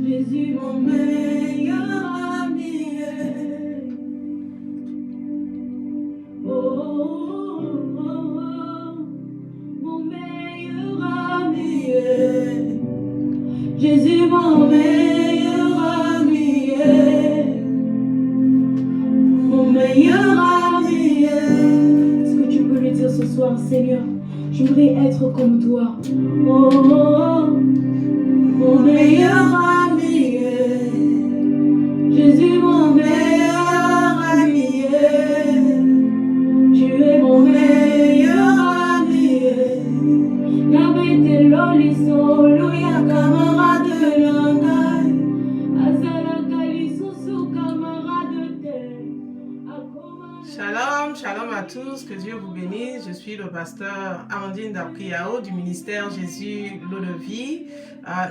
Jésus, mon meilleur ami. Oh, oh, oh, oh, mon meilleur ami. Jésus, mon meilleur ami. Mon meilleur ami. Est-ce que tu peux lui dire ce soir, Seigneur, j'aimerais être comme toi. Oh, oh, oh, mon meilleur ami. Jésus, mon meilleur ami. Tu es mon meilleur ami. Nabete loli solo ya camarade langai. Azalaka lisusu camarade te. Shalom, shalom à tous, que Dieu vous bénisse. Je suis le pasteur Amandine Dapriao du ministère Jésus l'eau de vie.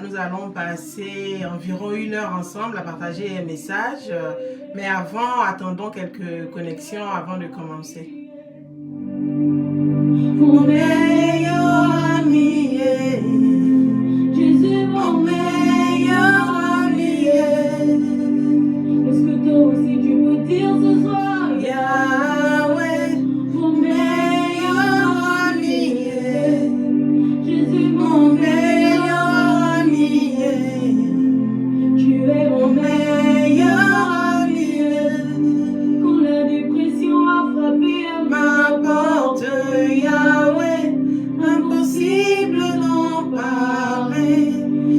Nous allons passer environ 1 heure ensemble à partager un message. Mais avant, attendons quelques connexions avant de commencer. Mon meilleur ami, Jésus mon meilleur ami. Est-ce que toi aussi tu peux dire ce soir, Yahweh, mon meilleur ami. Jésus mon meilleur ami. Tu es mon meilleur ami. Quand la dépression a frappé à ma porte, Yahweh, impossible d'en parler.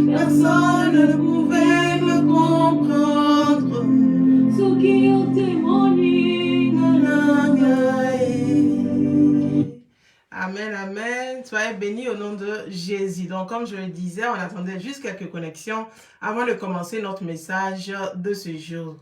Personne ne pouvait me comprendre. Ceux qui ont témoigné, Amen, amen. Soyez bénis au nom de Jésus. Donc, comme je le disais, on attendait juste quelques connexions avant de commencer notre message de ce jour.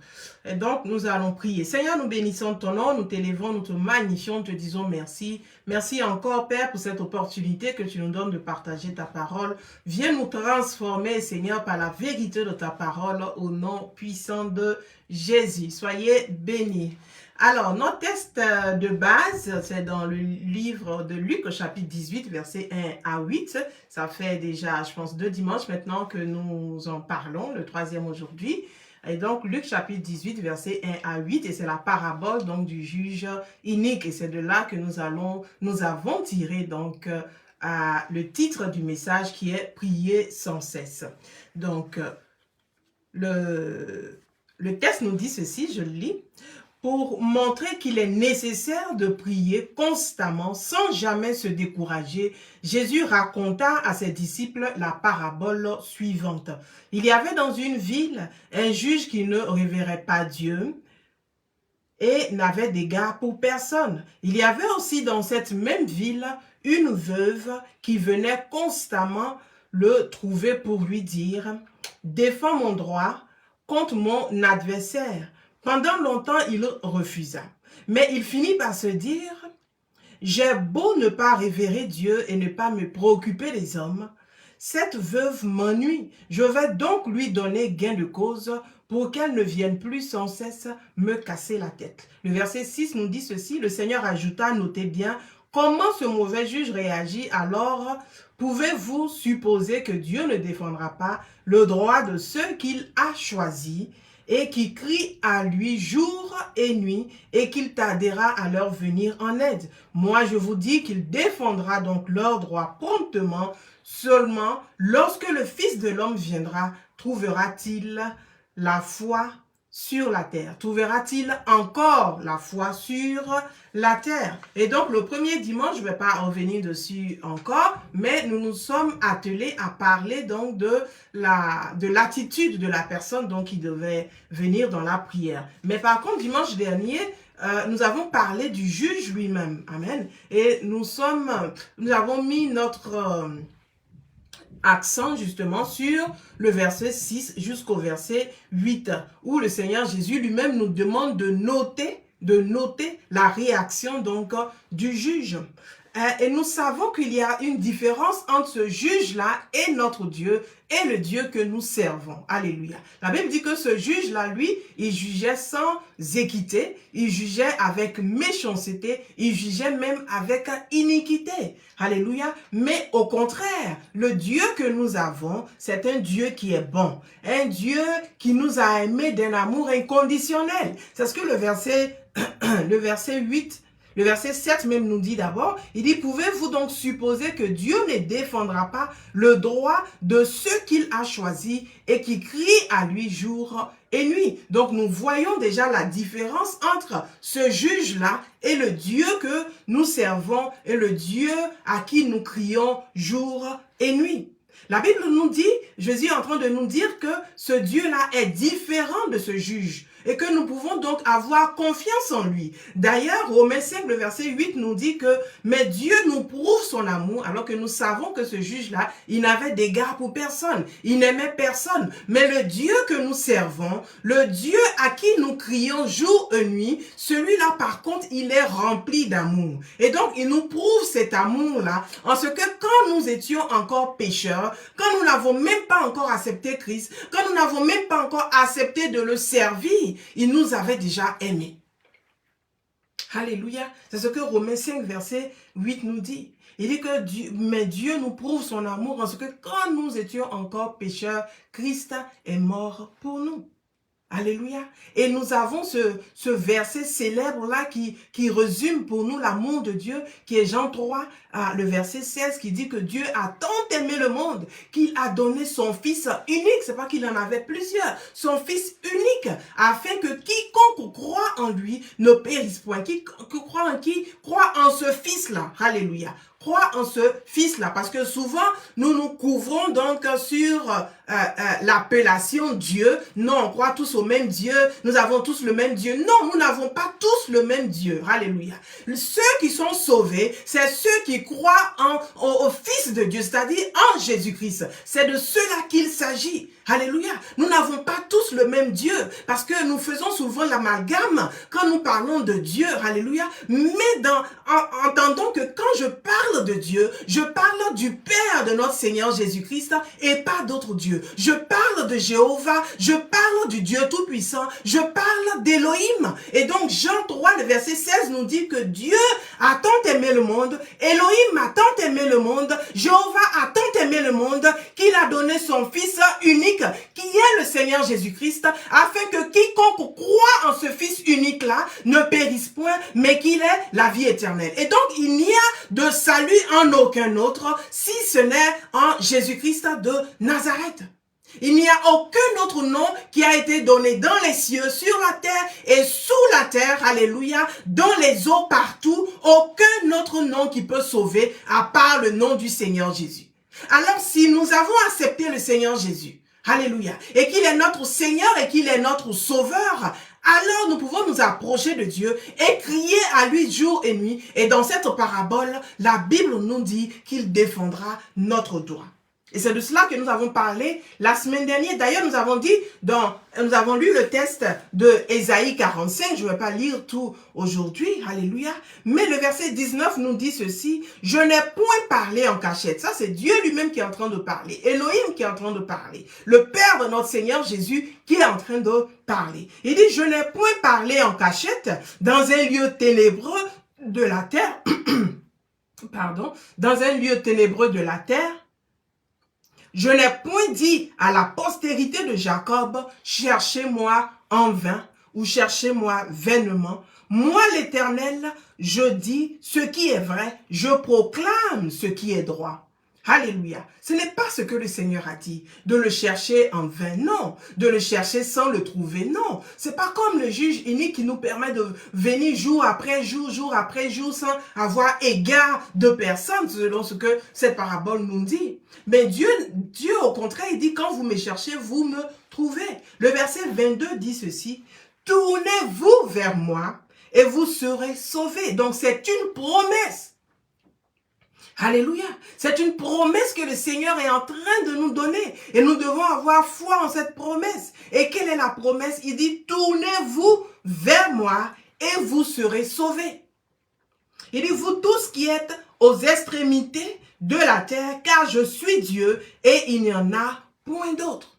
Et donc, nous allons prier. Seigneur, nous bénissons ton nom, nous t'élévons, nous te magnifions, nous te disons merci. Merci encore, Père, pour cette opportunité que tu nous donnes de partager ta parole. Viens nous transformer, Seigneur, par la vérité de ta parole au nom puissant de Jésus. Soyez bénis. Alors, notre texte de base, c'est dans le livre de Luc, au chapitre 18, versets 1 à 8. Ça fait déjà, je pense, 2 dimanches maintenant que nous en parlons, le 3e aujourd'hui. Et donc, Luc, chapitre 18, versets 1 à 8, et c'est la parabole donc du juge inique. Et c'est de là que nous avons tiré donc le titre du message qui est « Prier sans cesse ». Donc, le texte nous dit ceci, je le lis. Pour montrer qu'il est nécessaire de prier constamment sans jamais se décourager, Jésus raconta à ses disciples la parabole suivante. Il y avait dans une ville un juge qui ne révérait pas Dieu et n'avait d'égard pour personne. Il y avait aussi dans cette même ville une veuve qui venait constamment le trouver pour lui dire « Défends mon droit contre mon adversaire ». Pendant longtemps, il refusa. Mais il finit par se dire, « J'ai beau ne pas révérer Dieu et ne pas me préoccuper des hommes, cette veuve m'ennuie. Je vais donc lui donner gain de cause pour qu'elle ne vienne plus sans cesse me casser la tête. » Le verset 6 nous dit ceci, le Seigneur ajouta, notez bien, « Comment ce mauvais juge réagit alors ? Pouvez-vous supposer que Dieu ne défendra pas le droit de ceux qu'il a choisis et qui crient à lui jour et nuit, et qu'il tardera à leur venir en aide. Moi, je vous dis qu'il défendra donc leurs droits promptement, seulement lorsque le Fils de l'homme viendra, trouvera-t-il la foi sur la terre? Trouvera-t-il encore la foi sur la terre? Et donc, le premier dimanche, je ne vais pas revenir dessus encore, mais nous nous sommes attelés à parler donc de l'attitude de la personne donc, qui devait venir dans la prière. Mais par contre, dimanche dernier, nous avons parlé du juge lui-même. Amen. Et nous avons mis notre accent justement sur le verset 6 jusqu'au verset 8, où le Seigneur Jésus lui-même nous demande de noter la réaction donc du juge. Et nous savons qu'il y a une différence entre ce juge-là et notre Dieu et le Dieu que nous servons. Alléluia. La Bible dit que ce juge-là, lui, il jugeait sans équité, il jugeait avec méchanceté, il jugeait même avec iniquité. Alléluia. Mais au contraire, le Dieu que nous avons, c'est un Dieu qui est bon, un Dieu qui nous a aimés d'un amour inconditionnel. C'est ce que le verset 8, le verset 7 même nous dit d'abord, il dit, pouvez-vous donc supposer que Dieu ne défendra pas le droit de ceux qu'il a choisis et qui crient à lui jour et nuit? Donc nous voyons déjà la différence entre ce juge-là et le Dieu que nous servons et le Dieu à qui nous crions jour et nuit. La Bible nous dit, Jésus est en train de nous dire que ce Dieu-là est différent de ce juge et que nous pouvons donc avoir confiance en lui. D'ailleurs, Romains 5, le verset 8 nous dit que « Mais Dieu nous prouve son amour alors que nous savons que ce juge-là, il n'avait d'égard pour personne. Il n'aimait personne. Mais le Dieu que nous servons, le Dieu à qui nous crions jour et nuit, celui-là par contre, il est rempli d'amour. Et donc, il nous prouve cet amour-là en ce que quand nous étions encore pécheurs, quand nous n'avons même pas encore accepté Christ, quand nous n'avons même pas encore accepté de le servir, il nous avait déjà aimés. Alléluia. C'est ce que Romains 5, verset 8 nous dit. Il dit que Dieu nous prouve son amour en ce que quand nous étions encore pécheurs, Christ est mort pour nous. Alléluia. Et nous avons ce verset célèbre-là qui résume pour nous l'amour de Dieu, qui est Jean 3, le verset 16, qui dit que Dieu a tant aimé le monde qu'il a donné son Fils unique. C'est pas qu'il en avait plusieurs. Son Fils unique, afin que quiconque croit en lui ne périsse point. Qui croit en ce Fils-là. Alléluia. Croit en ce Fils-là. Parce que souvent, nous nous couvrons donc sur l'appellation Dieu. Non, on croit tous au même Dieu. Nous avons tous le même Dieu. Non, nous n'avons pas tous le même Dieu. Alléluia. Ceux qui sont sauvés, c'est ceux qui croient au Fils de Dieu, c'est-à-dire en Jésus-Christ. C'est de cela qu'il s'agit. Alléluia. Nous n'avons pas tous le même Dieu parce que nous faisons souvent l'amalgame quand nous parlons de Dieu. Alléluia. Mais entendons que quand je parle de Dieu, je parle du Père de notre Seigneur Jésus-Christ et pas d'autre Dieu. Je parle de Jéhovah, je parle du Dieu Tout-Puissant, je parle d'Élohim. Et donc Jean 3, le verset 16 nous dit que Dieu a tant aimé le monde, Élohim a tant aimé le monde, Jéhovah a tant aimé le monde qu'il a donné son Fils unique qui est le Seigneur Jésus-Christ, afin que quiconque croit en ce Fils unique-là ne périsse point, mais qu'il ait la vie éternelle. Et donc, il n'y a de salut en aucun autre, si ce n'est en Jésus-Christ de Nazareth. Il n'y a aucun autre nom qui a été donné dans les cieux, sur la terre et sous la terre, alléluia, dans les eaux partout, aucun autre nom qui peut sauver à part le nom du Seigneur Jésus. Alors, si nous avons accepté le Seigneur Jésus, alléluia, et qu'il est notre Seigneur et qu'il est notre Sauveur, alors nous pouvons nous approcher de Dieu et crier à lui jour et nuit. Et dans cette parabole, la Bible nous dit qu'il défendra notre droit. Et c'est de cela que nous avons parlé la semaine dernière. D'ailleurs, nous avons lu le texte de Ésaïe 45. Je ne vais pas lire tout aujourd'hui. Alléluia. Mais le verset 19 nous dit ceci. Je n'ai point parlé en cachette. Ça, c'est Dieu lui-même qui est en train de parler. Elohim qui est en train de parler. Le Père de notre Seigneur Jésus qui est en train de parler. Il dit, je n'ai point parlé en cachette dans un lieu ténébreux de la terre. Pardon. Dans un lieu ténébreux de la terre. Je n'ai point dit à la postérité de Jacob, cherchez-moi en vain ou cherchez-moi vainement. Moi, l'Éternel, je dis ce qui est vrai, je proclame ce qui est droit. Alléluia. Ce n'est pas ce que le Seigneur a dit, de le chercher en vain, non. De le chercher sans le trouver, non. C'est pas comme le juge unique qui nous permet de venir jour après jour, jour après jour, sans avoir égard de personne, selon ce que cette parabole nous dit. Mais Dieu, au contraire, il dit, quand vous me cherchez, vous me trouvez. Le verset 22 dit ceci, tournez-vous vers moi et vous serez sauvés. Donc c'est une promesse. Alléluia. C'est une promesse que le Seigneur est en train de nous donner. Et nous devons avoir foi en cette promesse. Et quelle est la promesse? Il dit, tournez-vous vers moi et vous serez sauvés. Il dit, vous tous qui êtes aux extrémités de la terre, car je suis Dieu et il n'y en a point d'autre.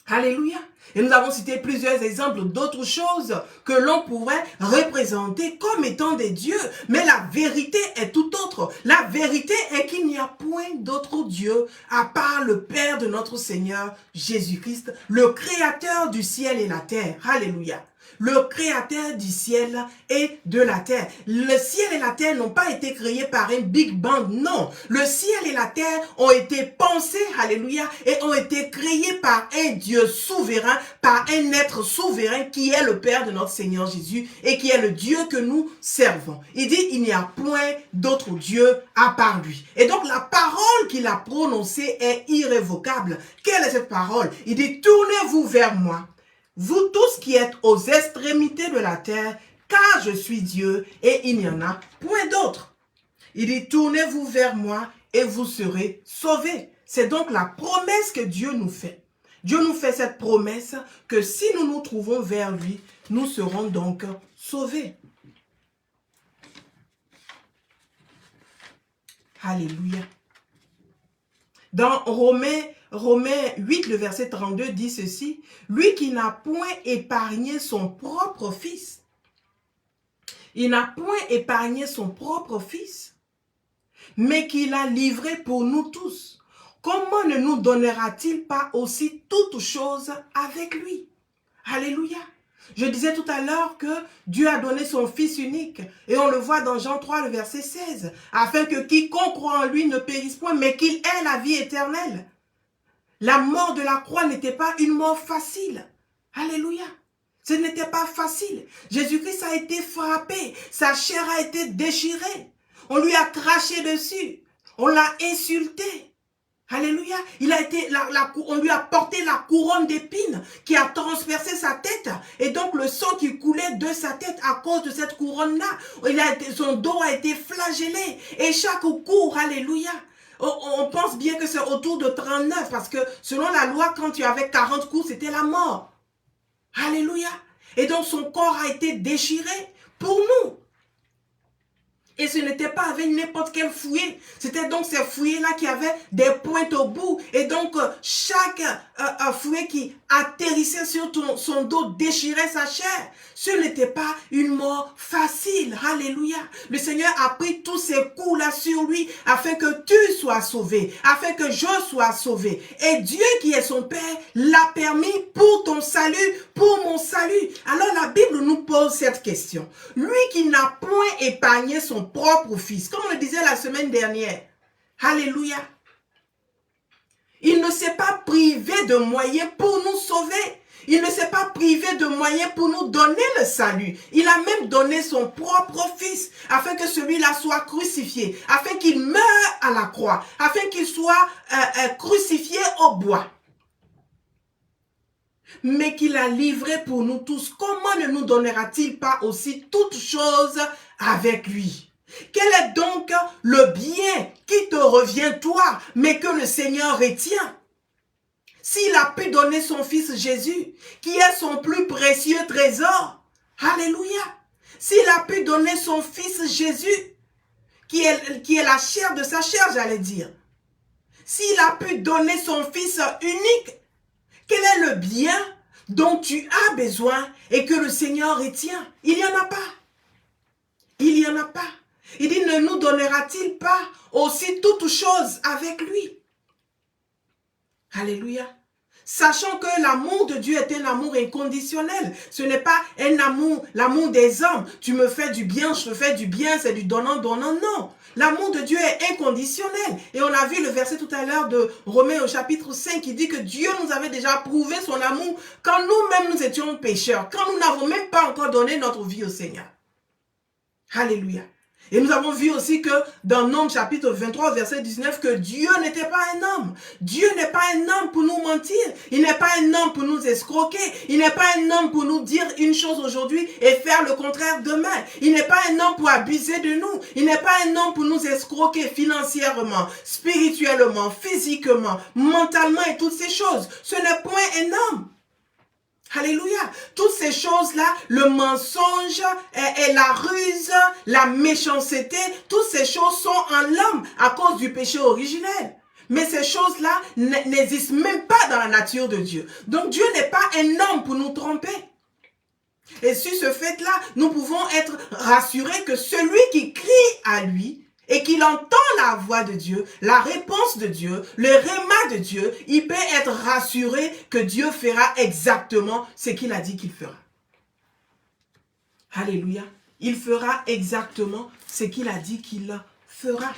Alléluia. Et nous avons cité plusieurs exemples d'autres choses que l'on pourrait représenter comme étant des dieux. Mais la vérité est tout autre. La vérité est qu'il n'y a point d'autre Dieu à part le Père de notre Seigneur Jésus-Christ, le Créateur du ciel et la terre. Alléluia. Le Créateur du ciel et de la terre. Le ciel et la terre n'ont pas été créés par un Big Bang, non. Le ciel et la terre ont été pensés, alléluia, et ont été créés par un Dieu souverain, par un être souverain qui est le Père de notre Seigneur Jésus et qui est le Dieu que nous servons. Il dit, il n'y a point d'autre Dieu à part lui. Et donc la parole qu'il a prononcée est irrévocable. Quelle est cette parole? Il dit, tournez-vous vers moi. Vous tous qui êtes aux extrémités de la terre, car je suis Dieu et il n'y en a point d'autre. Il dit, tournez-vous vers moi et vous serez sauvés. C'est donc la promesse que Dieu nous fait. Dieu nous fait cette promesse que si nous nous trouvons vers lui, nous serons donc sauvés. Alléluia. Dans Romains 8, le verset 32 dit ceci, « Lui qui n'a point épargné son propre fils, il n'a point épargné son propre fils, mais qui l'a livré pour nous tous. Comment ne nous donnera-t-il pas aussi toutes choses avec lui? » Alléluia. Je disais tout à l'heure que Dieu a donné son Fils unique. Et on le voit dans Jean 3, le verset 16. Afin que quiconque croit en lui ne périsse point, mais qu'il ait la vie éternelle. La mort de la croix n'était pas une mort facile. Alléluia. Ce n'était pas facile. Jésus-Christ a été frappé. Sa chair a été déchirée. On lui a craché dessus. On l'a insulté. Alléluia. On lui a porté la couronne d'épines qui a transpercé sa tête. Et donc le sang qui coulait de sa tête à cause de cette couronne-là. Son dos a été flagellé. Et chaque coup, alléluia. On pense bien que c'est autour de 39 parce que selon la loi, quand tu avais 40 coups, c'était la mort. Alléluia. Et donc son corps a été déchiré pour nous. Et ce n'était pas avec n'importe quel fouet. C'était donc ces fouets-là qui avaient des pointes au bout. Et donc, chaque fouet qui atterrissait sur son dos déchirait sa chair. Ce n'était pas une mort facile. Alléluia. Le Seigneur a pris tous ces coups-là sur lui afin que tu sois sauvé, afin que je sois sauvé. Et Dieu qui est son Père l'a permis pour ton salut, pour mon salut. Alors la Bible nous pose cette question. Lui qui n'a point épargné son propre fils, comme on le disait la semaine dernière. Alléluia. Il ne s'est pas privé de moyens pour nous sauver. Il ne s'est pas privé de moyens pour nous donner le salut. Il a même donné son propre fils afin que celui-là soit crucifié, afin qu'il meure à la croix, afin qu'il soit crucifié au bois. Mais qu'il a livré pour nous tous. Comment ne nous donnera-t-il pas aussi toutes choses avec lui? Quel est donc le bien qui te revient toi, mais que le Seigneur retient? S'il a pu donner son fils Jésus, qui est son plus précieux trésor, alléluia. S'il a pu donner son fils Jésus, qui est la chair de sa chair, j'allais dire. S'il a pu donner son fils unique, quel est le bien dont tu as besoin et que le Seigneur retient? Il n'y en a pas. Il n'y en a pas. Il dit, ne nous donnera-t-il pas aussi toutes choses avec lui? Alléluia. Sachant que l'amour de Dieu est un amour inconditionnel. Ce n'est pas un amour, l'amour des hommes. Tu me fais du bien, je te fais du bien, c'est du donnant-donnant. Non. L'amour de Dieu est inconditionnel. Et on a vu le verset tout à l'heure de Romains au chapitre 5 qui dit que Dieu nous avait déjà prouvé son amour quand nous-mêmes nous étions pécheurs, quand nous n'avons même pas encore donné notre vie au Seigneur. Alléluia. Et nous avons vu aussi que dans Nombres chapitre 23, verset 19, que Dieu n'était pas un homme. Dieu n'est pas un homme pour nous mentir. Il n'est pas un homme pour nous escroquer. Il n'est pas un homme pour nous dire une chose aujourd'hui et faire le contraire demain. Il n'est pas un homme pour abuser de nous. Il n'est pas un homme pour nous escroquer financièrement, spirituellement, physiquement, mentalement et toutes ces choses. Ce n'est point un homme. Alléluia. Toutes ces choses-là, le mensonge et la ruse, la méchanceté, toutes ces choses sont en l'homme à cause du péché originel. Mais ces choses-là n'existent même pas dans la nature de Dieu. Donc Dieu n'est pas un homme pour nous tromper. Et sur ce fait-là, nous pouvons être rassurés que celui qui crie à lui et qu'il entend la voix de Dieu, la réponse de Dieu, le réma de Dieu, il peut être rassuré que Dieu fera exactement ce qu'il a dit qu'il fera. Alléluia. Il fera exactement ce qu'il a dit qu'il fera.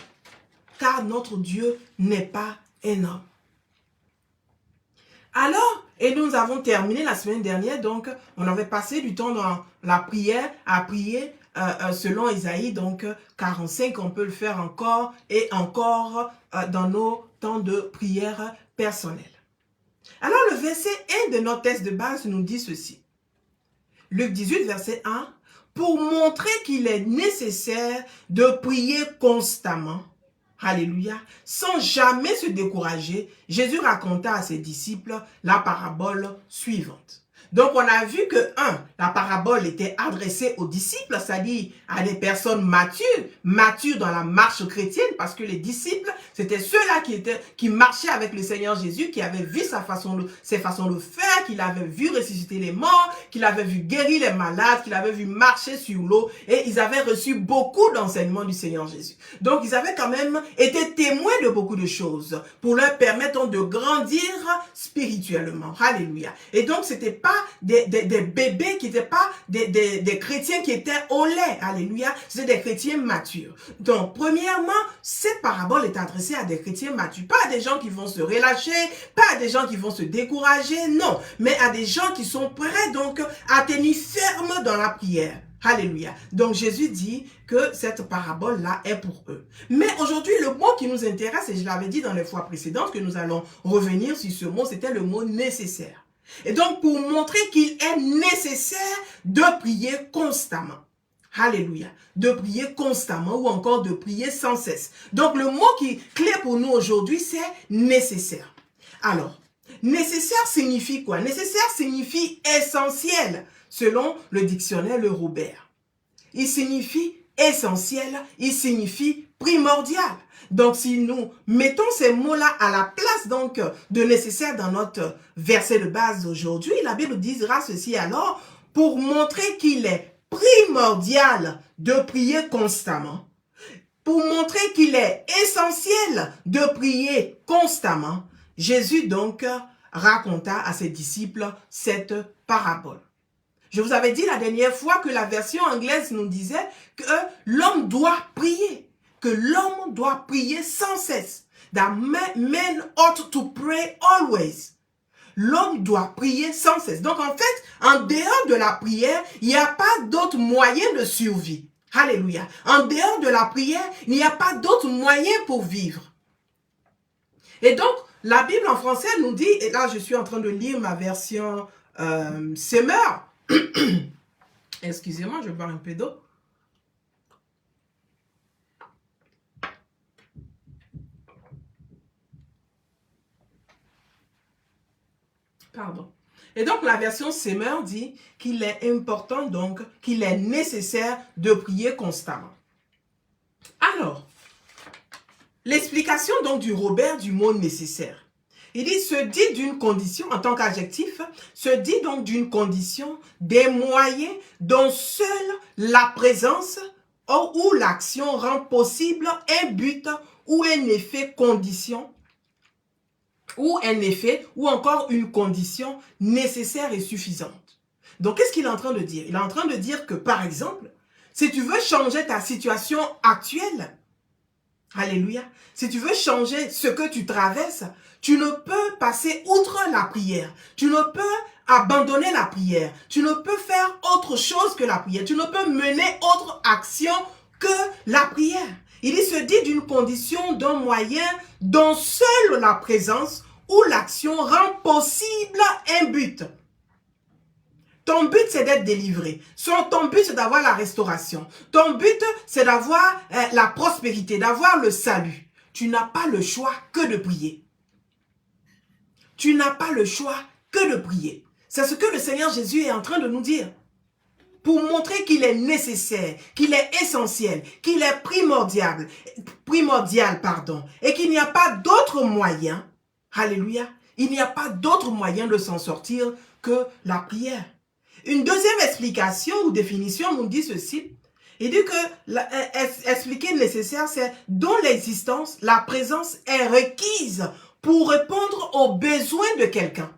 Car notre Dieu n'est pas un homme. Alors, et nous avons terminé la semaine dernière, donc on avait passé du temps dans la prière à prier selon Isaïe, donc 45, on peut le faire encore et encore dans nos temps de prière personnelle. Alors le verset 1 de notre texte de base nous dit ceci. Luc 18, verset 1, pour montrer qu'il est nécessaire de prier constamment. Alléluia. Sans jamais se décourager, Jésus raconta à ses disciples la parabole suivante. Donc, on a vu que, la parabole était adressée aux disciples, c'est-à-dire à des personnes matures dans la marche chrétienne, parce que les disciples, c'était ceux-là qui marchaient avec le Seigneur Jésus, qui avaient vu ses façons de faire, qu'il avait vu ressusciter les morts, qu'il avait vu guérir les malades, qu'il avait vu marcher sur l'eau, et ils avaient reçu beaucoup d'enseignements du Seigneur Jésus. Donc, ils avaient quand même été témoins de beaucoup de choses pour leur permettre de grandir spirituellement. Alléluia. Et donc, c'était pas des bébés qui n'étaient pas des chrétiens qui étaient au lait. Alléluia. C'était des chrétiens matures. Donc, premièrement, cette parabole est adressée à des chrétiens matures. Pas à des gens qui vont se relâcher, pas à des gens qui vont se décourager, non. Mais à des gens qui sont prêts donc à tenir ferme dans la prière. Alléluia. Donc Jésus dit que cette parabole-là est pour eux. Mais aujourd'hui, le mot qui nous intéresse, et je l'avais dit dans les fois précédentes que nous allons revenir sur ce mot, c'était le mot nécessaire. Et donc, pour montrer qu'il est nécessaire de prier constamment. Alléluia. De prier constamment ou encore de prier sans cesse. Donc, le mot qui est clé pour nous aujourd'hui, c'est nécessaire. Alors, nécessaire signifie quoi? Nécessaire signifie essentiel, selon le dictionnaire Le Robert. Il signifie essentiel, il signifie primordial. Donc, si nous mettons ces mots-là à la place donc de nécessaire dans notre verset de base d'aujourd'hui, la Bible dira ceci alors, pour montrer qu'il est primordial de prier constamment, pour montrer qu'il est essentiel de prier constamment, Jésus donc raconta à ses disciples cette parabole. Je vous avais dit la dernière fois que la version anglaise nous disait que l'homme doit prier. Que l'homme doit prier sans cesse. That men ought to pray always. L'homme doit prier sans cesse. Donc en fait, en dehors de la prière, il n'y a pas d'autre moyen de survie. Alléluia. En dehors de la prière, il n'y a pas d'autre moyen pour vivre. Et donc, la Bible en français nous dit, et là je suis en train de lire ma version Semeur. Excusez-moi, je vais boire un peu d'eau. Pardon. Et donc, la version Semeur dit qu'il est important, donc, qu'il est nécessaire de prier constamment. Alors, l'explication donc du Robert du mot nécessaire. Il dit, se dit d'une condition, en tant qu'adjectif, se dit donc d'une condition, des moyens dont seule la présence ou l'action rend possible un but ou un effet condition, ou un effet, ou encore une condition nécessaire et suffisante. Donc, qu'est-ce qu'il est en train de dire? Il est en train de dire que, par exemple, si tu veux changer ta situation actuelle, alléluia, si tu veux changer ce que tu traverses, tu ne peux passer outre la prière. Tu ne peux abandonner la prière. Tu ne peux faire autre chose que la prière. Tu ne peux mener autre action que la prière. Il se dit d'une condition, d'un moyen dont seule la présence ou l'action rend possible un but. Ton but, c'est d'être délivré. Ton but, c'est d'avoir la restauration. Ton but, c'est d'avoir la prospérité, d'avoir le salut. Tu n'as pas le choix que de prier. Tu n'as pas le choix que de prier. C'est ce que le Seigneur Jésus est en train de nous dire. Pour montrer qu'il est nécessaire, qu'il est essentiel, qu'il est primordial, et qu'il n'y a pas d'autre moyen, alléluia, il n'y a pas d'autre moyen de s'en sortir que la prière. Une deuxième explication ou définition nous dit ceci. Il dit que expliquer nécessaire, c'est dont l'existence, la présence est requise pour répondre aux besoins de quelqu'un.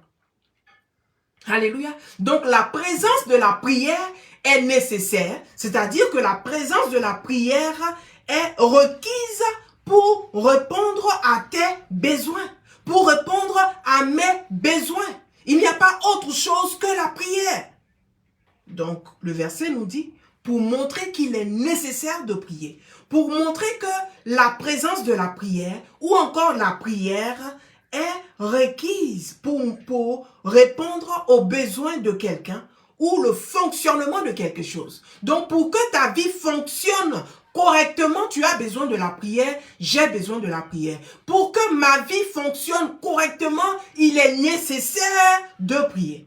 Alléluia. Donc la présence de la prière est nécessaire, c'est-à-dire que la présence de la prière est requise pour répondre à tes besoins, pour répondre à mes besoins. Il n'y a pas autre chose que la prière. Donc le verset nous dit, pour montrer qu'il est nécessaire de prier, pour montrer que la présence de la prière ou encore la prière est requise pour répondre aux besoins de quelqu'un ou le fonctionnement de quelque chose. Donc, pour que ta vie fonctionne correctement, tu as besoin de la prière, j'ai besoin de la prière. Pour que ma vie fonctionne correctement, il est nécessaire de prier.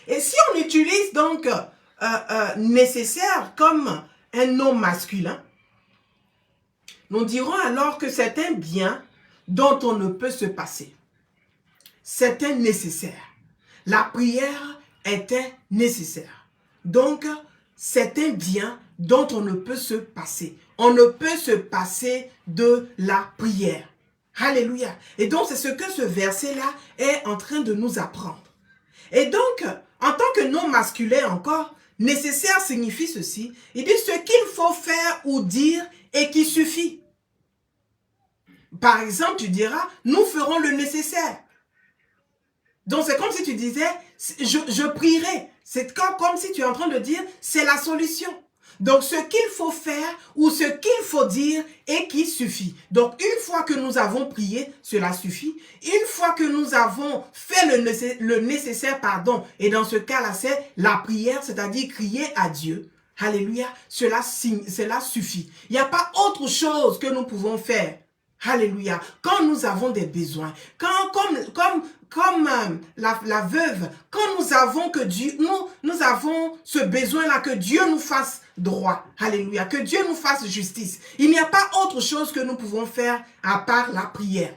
Et si on utilise donc nécessaire comme un nom masculin, nous dirons alors que c'est un bien dont on ne peut se passer. C'est un nécessaire. La prière était nécessaire. Donc, c'est un bien dont on ne peut se passer. On ne peut se passer de la prière. Alléluia. Et donc, c'est ce que ce verset-là est en train de nous apprendre. Et donc, en tant que nom masculin encore, nécessaire signifie ceci. Il dit ce qu'il faut faire ou dire et qui suffit. Par exemple, tu diras, nous ferons le nécessaire. Donc, c'est comme si tu disais, je prierai. C'est comme si tu es en train de dire, c'est la solution. Donc, ce qu'il faut faire ou ce qu'il faut dire et qui suffit. Donc, une fois que nous avons prié, cela suffit. Une fois que nous avons fait le nécessaire, et dans ce cas-là, c'est la prière, c'est-à-dire crier à Dieu. Alléluia, cela suffit. Il n'y a pas autre chose que nous pouvons faire. Alléluia. Quand nous avons des besoins, comme la veuve, quand nous avons que Dieu, nous avons ce besoin-là que Dieu nous fasse droit. Alléluia. Que Dieu nous fasse justice. Il n'y a pas autre chose que nous pouvons faire à part la prière.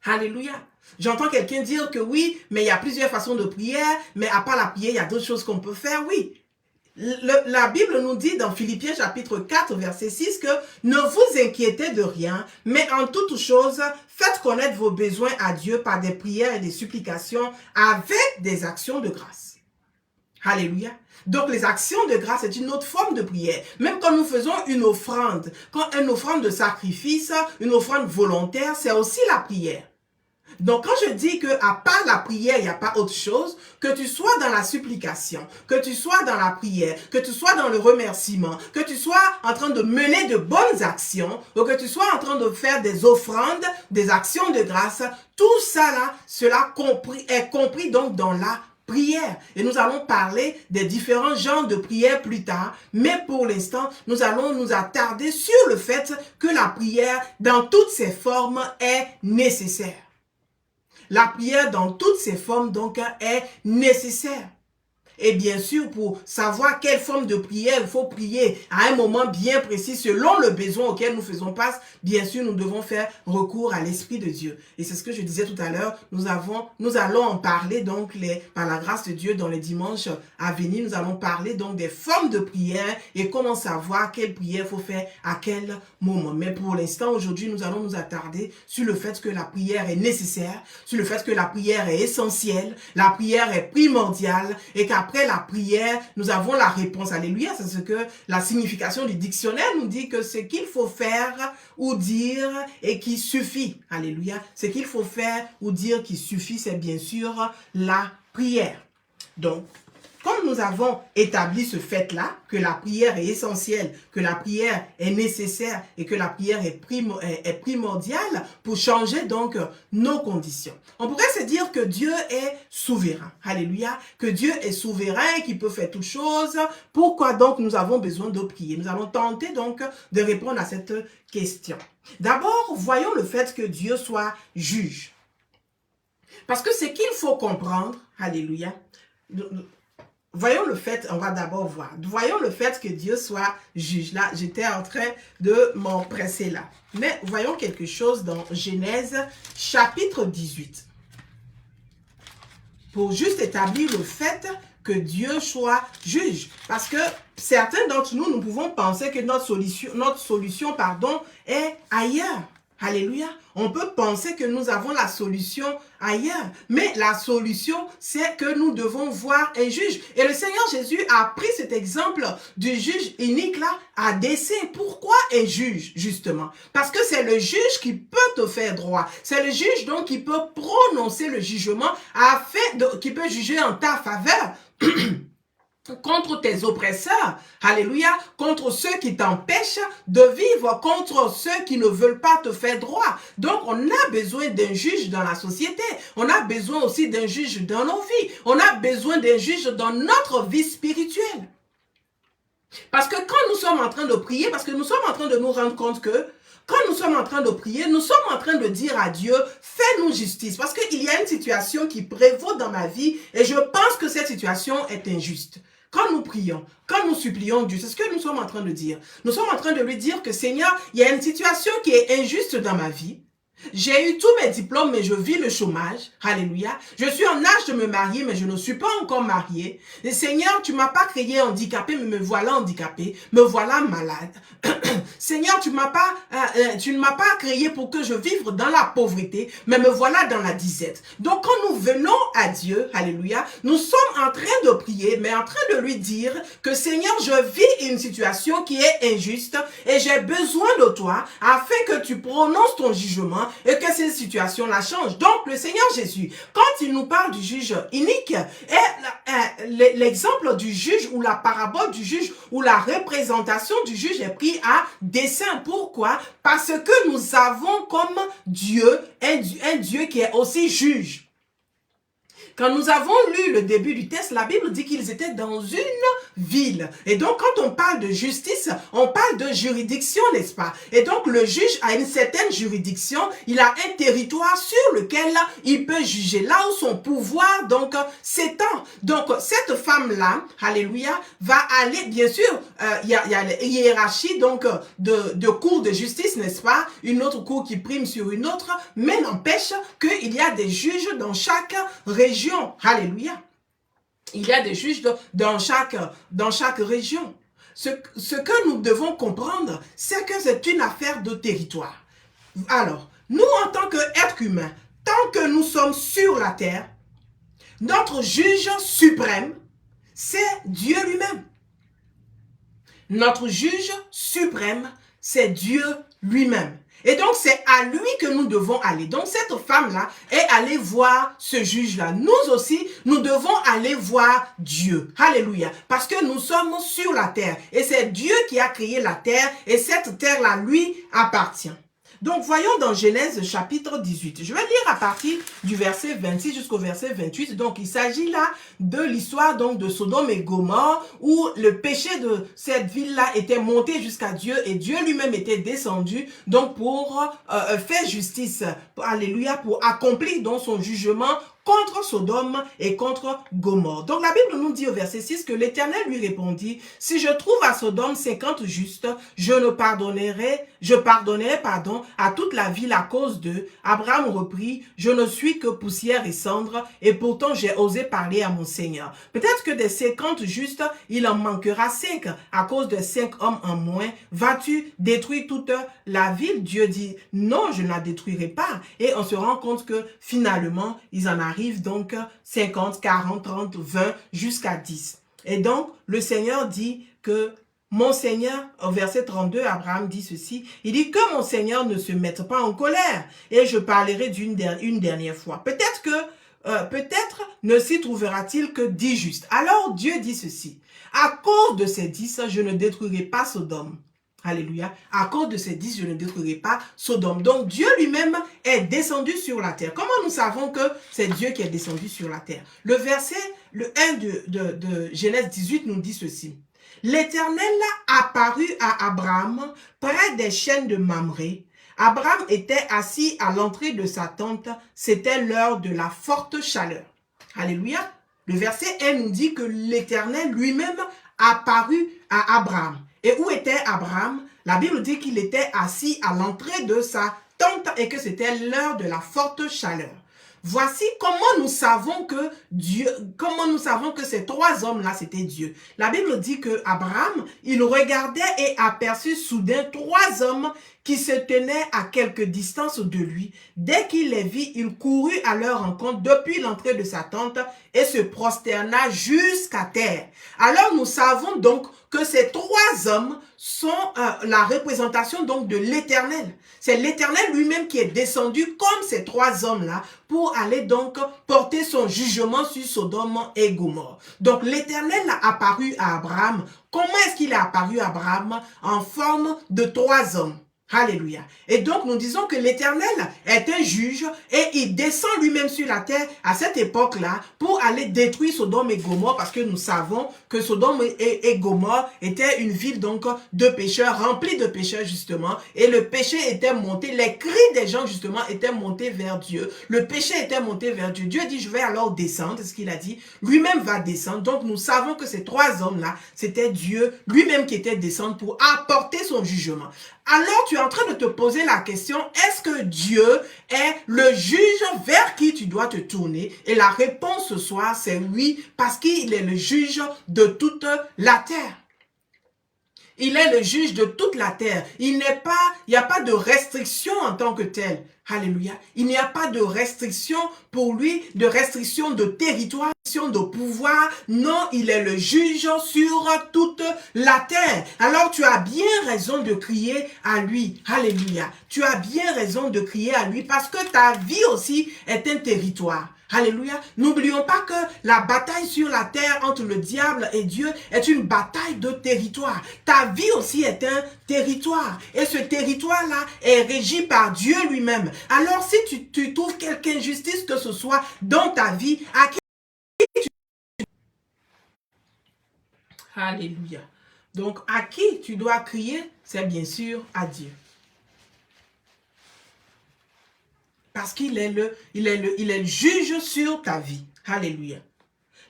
Alléluia. J'entends quelqu'un dire que oui, mais il y a plusieurs façons de prière, mais à part la prière, il y a d'autres choses qu'on peut faire. Oui. La Bible nous dit dans Philippiens chapitre 4 verset 6 que ne vous inquiétez de rien, mais en toute chose, faites connaître vos besoins à Dieu par des prières et des supplications avec des actions de grâce. Alléluia. Donc les actions de grâce est une autre forme de prière. Même quand nous faisons une offrande, une offrande de sacrifice, une offrande volontaire, c'est aussi la prière. Donc, quand je dis que à part la prière, il n'y a pas autre chose, que tu sois dans la supplication, que tu sois dans la prière, que tu sois dans le remerciement, que tu sois en train de mener de bonnes actions, ou que tu sois en train de faire des offrandes, des actions de grâce, tout ça là, cela est compris donc dans la prière. Et nous allons parler des différents genres de prière plus tard, mais pour l'instant, nous allons nous attarder sur le fait que la prière, dans toutes ses formes, est nécessaire. La prière dans toutes ses formes donc est nécessaire. Et bien sûr, pour savoir quelle forme de prière il faut prier à un moment bien précis selon le besoin auquel nous faisons face, bien sûr, nous devons faire recours à l'Esprit de Dieu. Et c'est ce que je disais tout à l'heure, nous allons en parler donc par la grâce de Dieu dans les dimanches à venir. Nous allons parler donc des formes de prière et comment savoir quelle prière il faut faire à quel moment. Mais pour l'instant, aujourd'hui, nous allons nous attarder sur le fait que la prière est nécessaire, sur le fait que la prière est essentielle, la prière est primordiale et qu'après la prière, nous avons la réponse. Alléluia, c'est ce que la signification du dictionnaire nous dit que ce qu'il faut faire ou dire et qui suffit. Alléluia, ce qu'il faut faire ou dire qui suffit, c'est bien sûr la prière. Donc, comme nous avons établi ce fait-là, que la prière est essentielle, que la prière est nécessaire et que la prière est primordiale pour changer donc nos conditions. On pourrait se dire que Dieu est souverain. Alléluia. Que Dieu est souverain, qu'il peut faire toutes choses. Pourquoi donc nous avons besoin de prier? Nous allons tenter donc de répondre à cette question. D'abord, voyons le fait que Dieu soit juge. Parce que ce qu'il faut comprendre, alléluia, voyons le fait, on va d'abord voir, voyons le fait que Dieu soit juge. Là, j'étais en train de m'empresser là. Mais voyons quelque chose dans Genèse chapitre 18. Pour juste établir le fait que Dieu soit juge. Parce que certains d'entre nous, nous pouvons penser que notre solution est ailleurs. Alléluia. On peut penser que nous avons la solution ailleurs. Mais la solution, c'est que nous devons voir un juge. Et le Seigneur Jésus a pris cet exemple du juge inique là à dessein. Pourquoi un juge, justement? Parce que c'est le juge qui peut te faire droit. C'est le juge donc qui peut prononcer le jugement qui peut juger en ta faveur. Contre tes oppresseurs, alléluia, contre ceux qui t'empêchent de vivre, contre ceux qui ne veulent pas te faire droit. Donc, on a besoin d'un juge dans la société. On a besoin aussi d'un juge dans nos vies. On a besoin d'un juge dans notre vie spirituelle. Parce que quand nous sommes en train de prier, parce que nous sommes en train de nous rendre compte que quand nous sommes en train de prier, nous sommes en train de dire à Dieu, fais-nous justice. Parce qu'il y a une situation qui prévaut dans ma vie et je pense que cette situation est injuste. Quand nous prions, quand nous supplions Dieu, c'est ce que nous sommes en train de dire. Nous sommes en train de lui dire que Seigneur, il y a une situation qui est injuste dans ma vie. J'ai eu tous mes diplômes, mais je vis le chômage. Alléluia. Je suis en âge de me marier, mais je ne suis pas encore mariée. Et Seigneur, tu m'as pas créé handicapé, mais me voilà handicapé. Me voilà malade. Seigneur, tu ne m'as pas créé pour que je vive dans la pauvreté, mais me voilà dans la disette. Donc, quand nous venons à Dieu, alléluia, nous sommes en train de prier, mais en train de lui dire que Seigneur, je vis une situation qui est injuste et j'ai besoin de toi afin que tu prononces ton jugement et que cette situation-là change. Donc, le Seigneur Jésus, quand il nous parle du juge inique, est l'exemple du juge ou la parabole du juge ou la représentation du juge est pris à dessein. Pourquoi? Parce que nous avons comme Dieu, un Dieu qui est aussi juge. Quand nous avons lu le début du texte, la Bible dit qu'ils étaient dans une ville. Et donc, quand on parle de justice, on parle de juridiction, n'est-ce pas? Et donc, le juge a une certaine juridiction. Il a un territoire sur lequel il peut juger, là où son pouvoir, donc, s'étend. Donc, cette femme-là, alléluia, va aller, bien sûr, il y a la hiérarchie, donc, de cours de justice, n'est-ce pas? Une autre cour qui prime sur une autre, mais n'empêche qu'il y a des juges dans chaque région. Alléluia. Il y a des juges dans chaque région. Ce que nous devons comprendre, c'est que c'est une affaire de territoire. Alors, nous, en tant qu'êtres humains, tant que nous sommes sur la terre, notre juge suprême, c'est Dieu lui-même. Notre juge suprême, c'est Dieu lui-même. Et donc, c'est à lui que nous devons aller. Donc, cette femme-là est allée voir ce juge-là. Nous aussi, nous devons aller voir Dieu. Alléluia. Parce que nous sommes sur la terre. Et c'est Dieu qui a créé la terre. Et cette terre-là, lui, appartient. Donc, voyons dans Genèse chapitre 18. Je vais lire à partir du verset 26 jusqu'au verset 28. Donc, il s'agit là de l'histoire donc de Sodome et Gomorrhe où le péché de cette ville-là était monté jusqu'à Dieu et Dieu lui-même était descendu donc pour faire justice. Alléluia, pour accomplir donc son jugement contre Sodome et contre Gomorrhe. Donc la Bible nous dit au verset 6 que l'Éternel lui répondit, si je trouve à Sodome 50 justes, je pardonnerai à toute la ville à cause d'eux. Abraham reprit, je ne suis que poussière et cendre, et pourtant j'ai osé parler à mon Seigneur. Peut-être que des 50 justes, il en manquera 5 à cause de 5 hommes en moins. Vas-tu détruire toute la ville? Dieu dit, non, je ne la détruirai pas. Et on se rend compte que finalement, ils en arrivent donc 50, 40, 30, 20 jusqu'à 10. Et donc, le Seigneur dit que mon Seigneur, au verset 32, Abraham dit ceci, il dit que mon Seigneur ne se mette pas en colère et je parlerai une dernière fois. Peut-être ne s'y trouvera-t-il que 10 justes. Alors Dieu dit ceci, à cause de ces 10, je ne détruirai pas Sodome. Alléluia. À cause de ces 10, je ne détruirai pas Sodome. Donc, Dieu lui-même est descendu sur la terre. Comment nous savons que c'est Dieu qui est descendu sur la terre? Le verset, le 1 de Genèse 18 nous dit ceci. L'Éternel apparut à Abraham près des chênes de Mamré, Abraham était assis à l'entrée de sa tente. C'était l'heure de la forte chaleur. Alléluia. Le verset 1 nous dit que l'Éternel lui-même apparut à Abraham. Et où était Abraham? La Bible dit qu'il était assis à l'entrée de sa tente et que c'était l'heure de la forte chaleur. Voici comment nous savons que ces trois hommes-là, c'était Dieu. La Bible dit que Abraham, il regardait et aperçut soudain trois hommes qui se tenaient à quelque distance de lui. Dès qu'il les vit, il courut à leur rencontre depuis l'entrée de sa tente et se prosterna jusqu'à terre. Alors nous savons donc que ces trois hommes sont la représentation donc de l'Éternel. C'est l'Éternel lui-même qui est descendu comme ces trois hommes-là pour aller donc porter son jugement sur Sodome et Gomorrhe. Donc l'Éternel a apparu à Abraham. Comment est-ce qu'il est apparu à Abraham? En forme de trois hommes. Alléluia. Et donc, nous disons que l'Éternel est un juge et il descend lui-même sur la terre à cette époque-là pour aller détruire Sodome et Gomorrhe parce que nous savons que Sodome et Gomorrhe était une ville donc de pécheurs, remplie de pécheurs justement, et le péché était monté, les cris des gens justement étaient montés vers Dieu. Le péché était monté vers Dieu. Dieu dit, je vais alors descendre, c'est ce qu'il a dit. Lui-même va descendre. Donc, nous savons que ces trois hommes-là, c'était Dieu lui-même qui était descendu pour apporter son jugement. Alors, tu es en train de te poser la question, est-ce que Dieu est le juge vers qui tu dois te tourner? Et la réponse ce soir, c'est oui, parce qu'il est le juge de toute la terre. Il est le juge de toute la terre. Il n'y a pas de restriction en tant que tel. Alléluia. Il n'y a pas de restriction pour lui, de restriction de territoire, de pouvoir. Non, il est le juge sur toute la terre. Alors tu as bien raison de crier à lui. Alléluia. Tu as bien raison de crier à lui parce que ta vie aussi est un territoire. Alléluia. N'oublions pas que la bataille sur la terre entre le diable et Dieu est une bataille de territoire. Ta vie aussi est un territoire. Et ce territoire-là est régi par Dieu lui-même. Alors si tu trouves quelque injustice que ce soit dans ta vie, à qui tu... Alléluia. Donc à qui tu dois crier? C'est bien sûr à Dieu. Parce qu'il est le juge sur ta vie. Alléluia.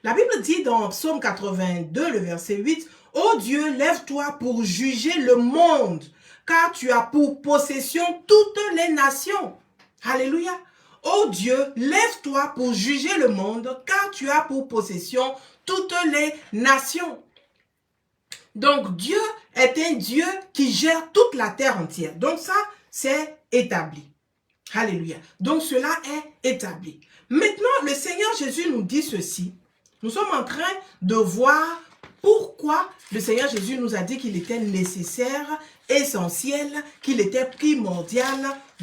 La Bible dit dans Psaume 82, le verset 8, « Ô Dieu, lève-toi pour juger le monde, car tu as pour possession toutes les nations. » Alléluia. « Ô Dieu, lève-toi pour juger le monde, car tu as pour possession toutes les nations. » Donc Dieu est un Dieu qui gère toute la terre entière. Donc ça, c'est établi. Alléluia. Donc cela est établi. Maintenant, le Seigneur Jésus nous dit ceci. Nous sommes en train de voir pourquoi le Seigneur Jésus nous a dit qu'il était nécessaire, essentiel, qu'il était primordial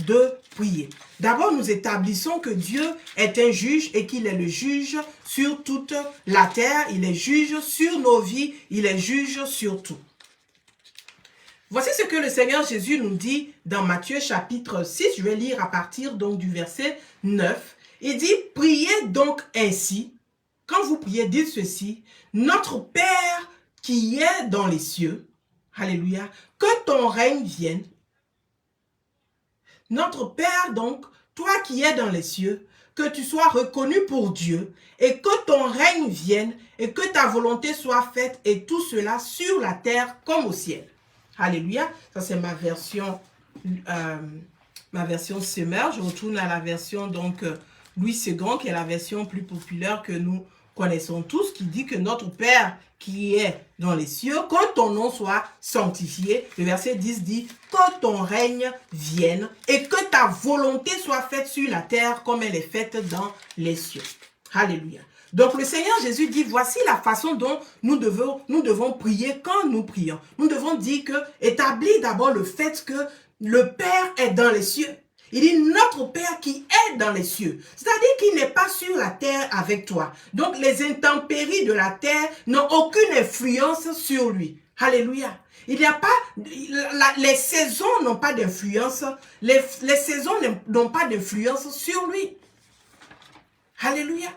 de prier. D'abord, nous établissons que Dieu est un juge et qu'il est le juge sur toute la terre. Il est juge sur nos vies. Il est juge sur tout. Voici ce que le Seigneur Jésus nous dit dans Matthieu chapitre 6. Je vais lire à partir donc du verset 9. Il dit, priez donc ainsi. Quand vous priez, dites ceci. Notre Père qui est dans les cieux. Alléluia. Que ton règne vienne. Notre Père donc, toi qui es dans les cieux, que tu sois reconnu pour Dieu et que ton règne vienne et que ta volonté soit faite et tout cela sur la terre comme au ciel. Alléluia. Ça, c'est ma version Semeur. Je retourne à la version donc Louis II, qui est la version plus populaire que nous connaissons tous, qui dit que notre Père qui est dans les cieux, que ton nom soit sanctifié. Le verset 10 dit que ton règne vienne et que ta volonté soit faite sur la terre comme elle est faite dans les cieux. Alléluia. Donc le Seigneur Jésus dit, voici la façon dont nous devons prier quand nous prions. Nous devons dire que, établir d'abord le fait que le Père est dans les cieux. Il dit notre Père qui est dans les cieux. C'est-à-dire qu'il n'est pas sur la terre avec toi. Donc les intempéries de la terre n'ont aucune influence sur lui. Alléluia. Il n'y a pas, les saisons n'ont pas d'influence. Les saisons n'ont pas d'influence sur lui. Alléluia.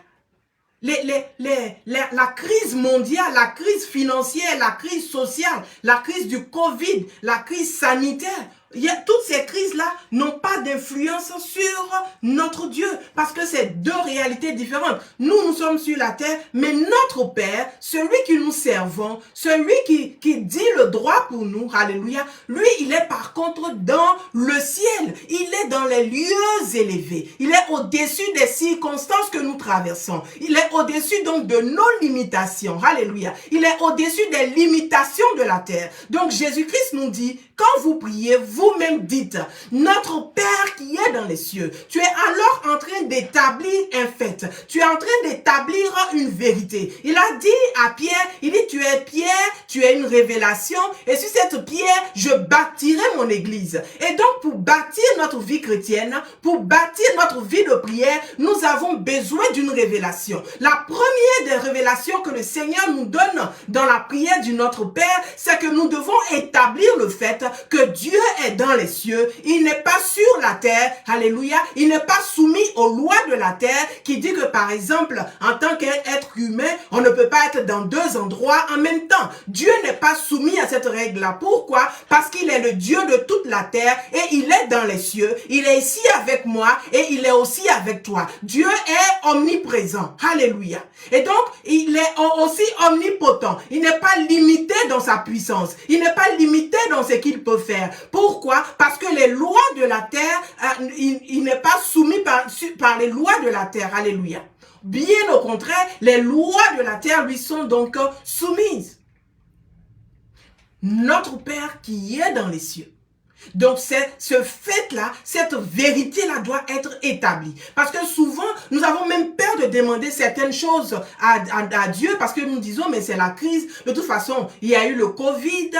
La crise mondiale, la crise financière, la crise sociale, la crise du Covid, la crise sanitaire toutes ces crises-là n'ont pas d'influence sur notre Dieu, parce que c'est deux réalités différentes. Nous sommes sur la terre, mais notre Père, celui que nous servons, celui qui dit le droit pour nous, alléluia, lui, il est par contre dans le ciel. Il est dans les lieux élevés. Il est au-dessus des circonstances que nous traversons. Il est au-dessus donc de nos limitations, alléluia. Il est au-dessus des limitations de la terre. Donc Jésus-Christ nous dit, quand vous priez, vous-même dites, notre Père qui est dans les cieux. Tu es alors en train d'établir un fait. Tu es en train d'établir une vérité. Il a dit à Pierre, il dit, tu es Pierre, tu es une révélation, et sur cette pierre, je bâtirai mon église. Et donc, pour bâtir notre vie chrétienne, pour bâtir notre vie de prière, nous avons besoin d'une révélation. La première des révélations que le Seigneur nous donne dans la prière du Notre Père, c'est que nous devons établir le fait que Dieu est dans les cieux, il n'est pas sur la terre, alléluia, il n'est pas soumis aux lois de la terre qui dit que par exemple, en tant qu'être humain, on ne peut pas être dans deux endroits en même temps. Dieu n'est pas soumis à cette règle-là. Pourquoi? Parce qu'il est le Dieu de toute la terre et il est dans les cieux, il est ici avec moi et il est aussi avec toi. Dieu est omniprésent, alléluia. Et donc, il est aussi omnipotent, il n'est pas limité dans sa puissance, il n'est pas limité dans ce qu'il peut faire. Pourquoi? Parce que les lois de la terre, il n'est pas soumis par les lois de la terre. Alléluia. Bien au contraire, les lois de la terre lui sont donc soumises. Notre Père qui est dans les cieux. Donc, ce fait-là, cette vérité-là doit être établie. Parce que souvent, nous avons même peur de demander certaines choses à Dieu parce que nous disons, mais c'est la crise. De toute façon, il y a eu le Covid,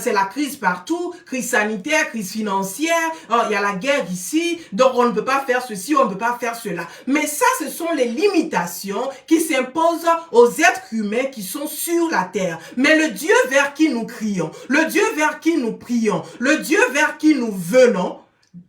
c'est la crise partout, crise sanitaire, crise financière, il y a la guerre ici, donc on ne peut pas faire ceci, on ne peut pas faire cela. Mais ça, ce sont les limitations qui s'imposent aux êtres humains qui sont sur la terre. Mais le Dieu vers qui nous crions, le Dieu vers qui nous prions, le Dieu vers qui nous venons,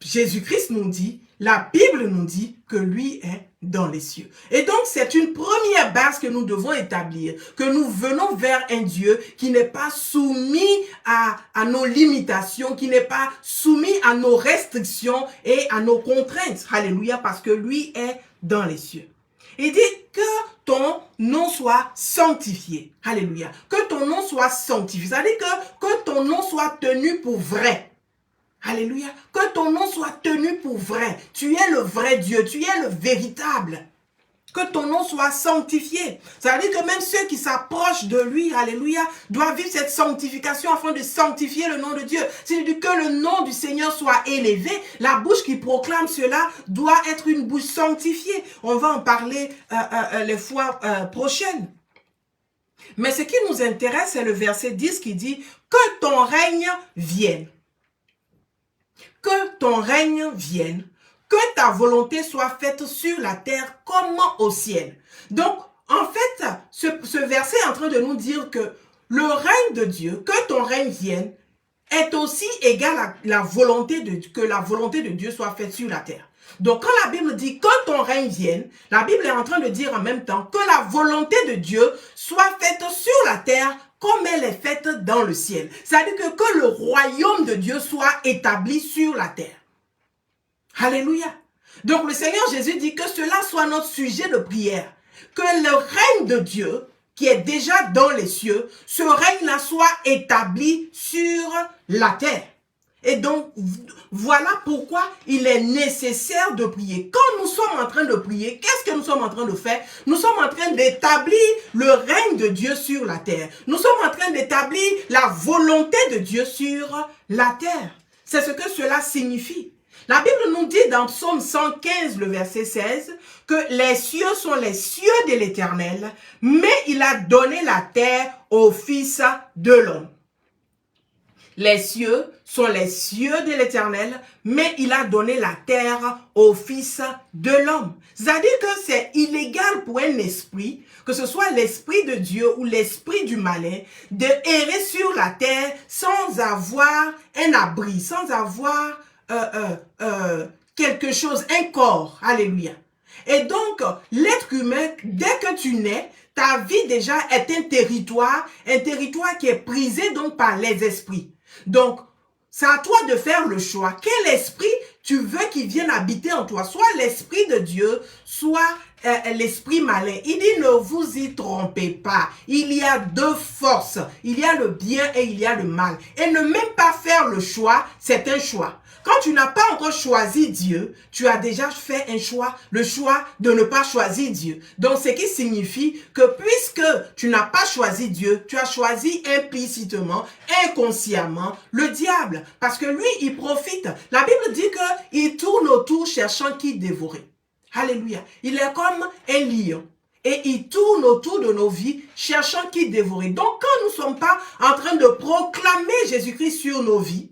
Jésus-Christ nous dit, la Bible nous dit que lui est dans les cieux. Et donc, c'est une première base que nous devons établir, que nous venons vers un Dieu qui n'est pas soumis à nos limitations, qui n'est pas soumis à nos restrictions et à nos contraintes. Alléluia, parce que lui est dans les cieux. Il dit que ton nom soit sanctifié. Alléluia. Que ton nom soit sanctifié. C'est-à-dire que ton nom soit tenu pour vrai. Alléluia. Que ton nom soit tenu pour vrai. Tu es le vrai Dieu. Tu es le véritable. Que ton nom soit sanctifié. Ça veut dire que même ceux qui s'approchent de lui, alléluia, doivent vivre cette sanctification afin de sanctifier le nom de Dieu. C'est-à-dire que le nom du Seigneur soit élevé. La bouche qui proclame cela doit être une bouche sanctifiée. On va en parler les fois prochaines. Mais ce qui nous intéresse, c'est le verset 10 qui dit « Que ton règne vienne. Que ton règne vienne. Que ta volonté soit faite sur la terre comme au ciel. » Donc, en fait, ce verset est en train de nous dire que le règne de Dieu, que ton règne vienne, est aussi égal à que la volonté de Dieu soit faite sur la terre. Donc, quand la Bible dit que ton règne vienne, la Bible est en train de dire en même temps que la volonté de Dieu soit faite sur la terre comme elle est faite dans le ciel. C'est-à-dire que le royaume de Dieu soit établi sur la terre. Alléluia. Donc le Seigneur Jésus dit que cela soit notre sujet de prière. Que le règne de Dieu, qui est déjà dans les cieux, ce règne-là soit établi sur la terre. Et donc, voilà pourquoi il est nécessaire de prier. Quand nous sommes en train de prier, qu'est-ce que nous sommes en train de faire? Nous sommes en train d'établir le règne de Dieu sur la terre. Nous sommes en train d'établir la volonté de Dieu sur la terre. C'est ce que cela signifie. La Bible nous dit dans Psaume 115, le verset 16, que les cieux sont les cieux de l'Éternel, mais il a donné la terre au Fils de l'homme. Les cieux sont les cieux de l'Éternel, mais il a donné la terre au Fils de l'homme. C'est-à-dire que c'est illégal pour un esprit, que ce soit l'esprit de Dieu ou l'esprit du malin, de errer sur la terre sans avoir un abri, sans avoir quelque chose, un corps. Alléluia. Et donc, l'être humain, dès que tu nais, ta vie déjà est un territoire qui est prisé donc par les esprits. Donc, C'est à toi de faire le choix. Quel esprit tu veux qu'il vienne habiter en toi? Soit l'esprit de Dieu, soit l'esprit malin. Il dit ne vous y trompez pas. Il y a deux forces. Il y a le bien et il y a le mal. Et ne même pas faire le choix, c'est un choix. Quand tu n'as pas encore choisi Dieu, tu as déjà fait un choix, le choix de ne pas choisir Dieu. Donc, ce qui signifie que puisque tu n'as pas choisi Dieu, tu as choisi implicitement, inconsciemment, le diable. Parce que lui, il profite. La Bible dit qu'il tourne autour cherchant qui dévorer. Alléluia. Il est comme un lion. Et il tourne autour de nos vies, cherchant qui dévorer. Donc, quand nous ne sommes pas en train de proclamer Jésus-Christ sur nos vies,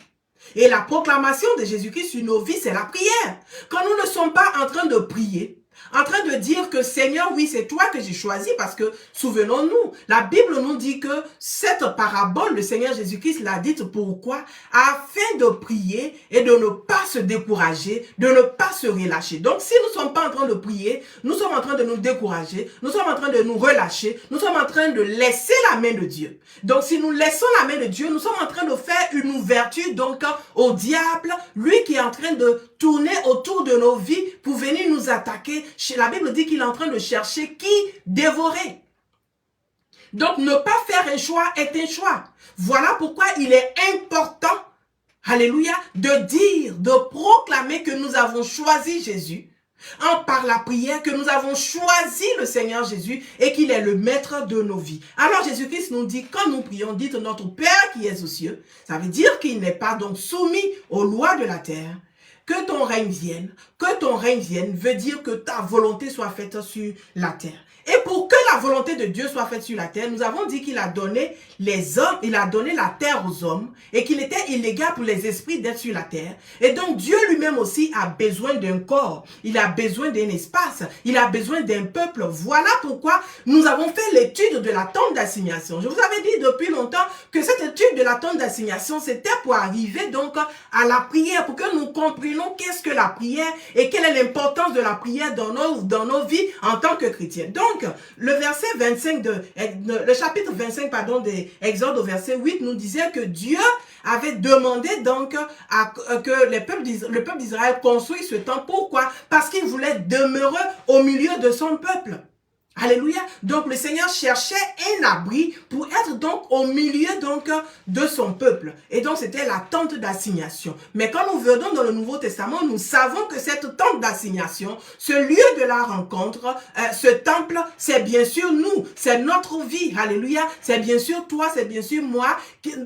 et la proclamation de Jésus-Christ sur nos vies, c'est la prière. Quand nous ne sommes pas en train de prier, en train de dire que Seigneur, oui, c'est toi que j'ai choisi parce que, souvenons-nous, la Bible nous dit que cette parabole, le Seigneur Jésus-Christ l'a dite pourquoi? Afin de prier et de ne pas se décourager, de ne pas se relâcher. Donc, si nous ne sommes pas en train de prier, nous sommes en train de nous décourager, nous sommes en train de nous relâcher, nous sommes en train de laisser la main de Dieu. Donc, si nous laissons la main de Dieu, nous sommes en train de faire une ouverture donc au diable, lui qui est en train de tourner autour de nos vies pour venir nous attaquer. La Bible dit qu'il est en train de chercher qui dévorer. Donc, ne pas faire un choix est un choix. Voilà pourquoi il est important, alléluia, de dire, de proclamer que nous avons choisi Jésus, par la prière, que nous avons choisi le Seigneur Jésus et qu'il est le maître de nos vies. Alors Jésus-Christ nous dit, quand nous prions, dites notre Père qui est aux cieux. Ça veut dire qu'il n'est pas donc soumis aux lois de la terre. Que ton règne vienne veut dire que ta volonté soit faite sur la terre. Et pour que la volonté de Dieu soit faite sur la terre, nous avons dit qu'il a donné les hommes, il a donné la terre aux hommes et qu'il était illégal pour les esprits d'être sur la terre. Et donc Dieu lui-même aussi a besoin d'un corps, il a besoin d'un espace, il a besoin d'un peuple. Voilà pourquoi nous avons fait l'étude de la tente d'assignation. Je vous avais dit depuis longtemps que cette étude de la tente d'assignation, c'était pour arriver donc à la prière, pour que nous comprenions qu'est-ce que la prière et quelle est l'importance de la prière dans nos vies en tant que chrétiens. Donc, le verset 25 le chapitre 25, pardon, des Exode au verset 8 nous disait que Dieu avait demandé donc que le peuple d'Israël construise ce temple. Pourquoi? Parce qu'il voulait demeurer au milieu de son peuple. Alléluia. Donc le Seigneur cherchait un abri pour être donc au milieu donc de son peuple. Et donc c'était la tente d'assignation. Mais quand nous venons dans le Nouveau Testament, nous savons que cette tente d'assignation, ce lieu de la rencontre, ce temple, c'est bien sûr nous, c'est notre vie. Alléluia. C'est bien sûr toi, c'est bien sûr moi,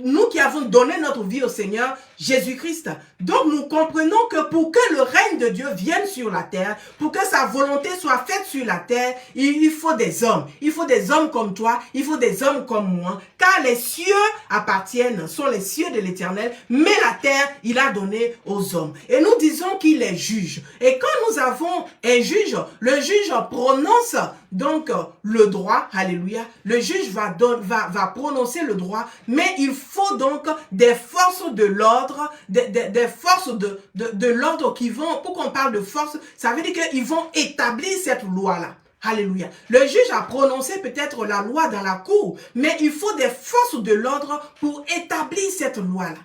nous qui avons donné notre vie au Seigneur Jésus-Christ. Donc nous comprenons que pour que le règne de Dieu vienne sur la terre, pour que sa volonté soit faite sur la terre, il faut des hommes. Il faut des hommes comme toi, il faut des hommes comme moi, car les cieux sont les cieux de l'Éternel, mais la terre, il a donné aux hommes. Et nous disons qu'il est juge. Et quand nous avons un juge, le juge prononce donc le droit, alléluia, le juge va prononcer le droit, mais il faut donc des forces de l'ordre, des forces de l'ordre qui vont, pour qu'on parle de force, ça veut dire qu'ils vont établir cette loi-là. Alléluia. Le juge a prononcé peut-être la loi dans la cour, mais il faut des forces de l'ordre pour établir cette loi-là.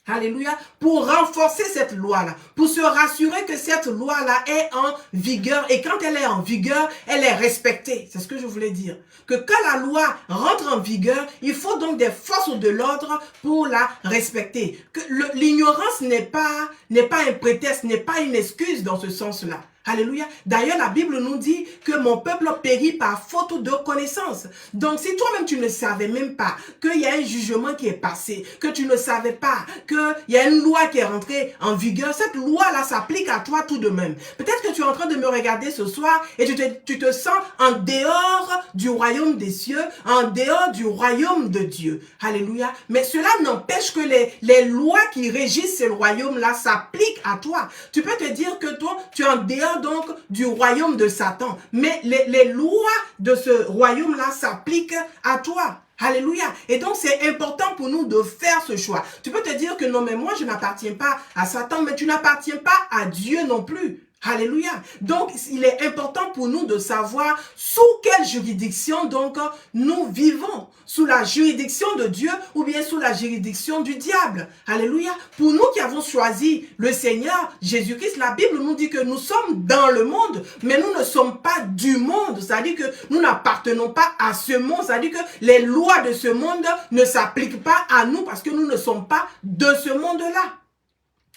Alléluia. Pour renforcer cette loi-là, pour se rassurer que cette loi-là est en vigueur. Et quand elle est en vigueur, elle est respectée. C'est ce que je voulais dire. Que quand la loi rentre en vigueur, il faut donc des forces de l'ordre pour la respecter. Que l'ignorance n'est pas un prétexte, n'est pas une excuse dans ce sens-là. Alléluia. D'ailleurs, la Bible nous dit que mon peuple périt par faute de connaissance. Donc, si toi-même, tu ne savais même pas qu'il y a un jugement qui est passé, que tu ne savais pas qu'il y a une loi qui est rentrée en vigueur, cette loi-là s'applique à toi tout de même. Peut-être que tu es en train de me regarder ce soir et tu te sens en dehors du royaume des cieux, en dehors du royaume de Dieu. Alléluia. Mais cela n'empêche que les lois qui régissent ce royaume-là s'appliquent à toi. Tu peux te dire que toi, tu es en dehors donc du royaume de Satan. Mais les lois de ce royaume-là s'appliquent à toi. Alléluia. Et donc, c'est important pour nous de faire ce choix. Tu peux te dire que non, mais moi, je n'appartiens pas à Satan, mais tu n'appartiens pas à Dieu non plus. Alléluia. Donc, il est important pour nous de savoir sous quelle juridiction donc nous vivons. Sous la juridiction de Dieu ou bien sous la juridiction du diable. Alléluia. Pour nous qui avons choisi le Seigneur Jésus-Christ, la Bible nous dit que nous sommes dans le monde, mais nous ne sommes pas du monde. C'est-à-dire que nous n'appartenons pas à ce monde. C'est-à-dire que les lois de ce monde ne s'appliquent pas à nous parce que nous ne sommes pas de ce monde-là.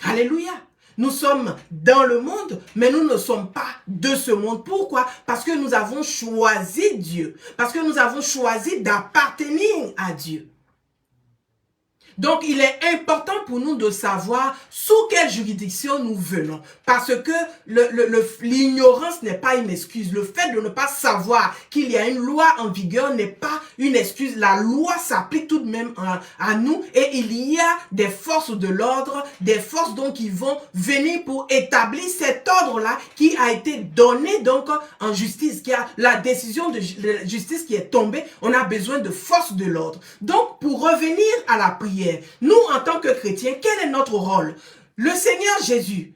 Alléluia. Nous sommes dans le monde, mais nous ne sommes pas de ce monde. Pourquoi? Parce que nous avons choisi Dieu. Parce que nous avons choisi d'appartenir à Dieu. Donc, il est important pour nous de savoir sous quelle juridiction nous venons. Parce que l'ignorance n'est pas une excuse. Le fait de ne pas savoir qu'il y a une loi en vigueur n'est pas une excuse. La loi s'applique tout de même à nous et il y a des forces de l'ordre, des forces donc qui vont venir pour établir cet ordre-là qui a été donné donc en justice, qui a la décision de justice qui est tombée. On a besoin de forces de l'ordre. Donc, pour revenir à la prière, nous, en tant que chrétiens, quel est notre rôle? Le Seigneur Jésus,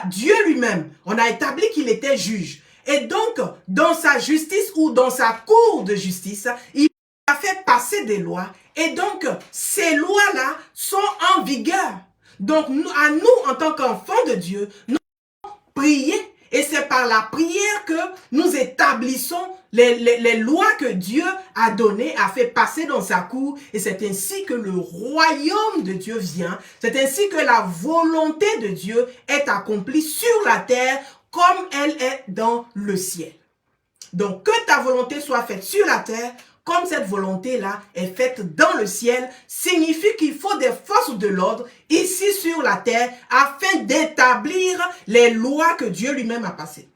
Dieu lui-même, on a établi qu'il était juge. Et donc, dans sa justice ou dans sa cour de justice, il a fait passer des lois. Et donc, ces lois-là sont en vigueur. Donc, à nous, en tant qu'enfants de Dieu, nous devons prier. Et c'est par la prière que nous établissons les lois que Dieu a données, a fait passer dans sa cour. Et c'est ainsi que le royaume de Dieu vient. C'est ainsi que la volonté de Dieu est accomplie sur la terre comme elle est dans le ciel. Donc, que ta volonté soit faite sur la terre, comme cette volonté-là est faite dans le ciel, signifie qu'il faut des forces de l'ordre ici sur la terre afin d'établir les lois que Dieu lui-même a passées.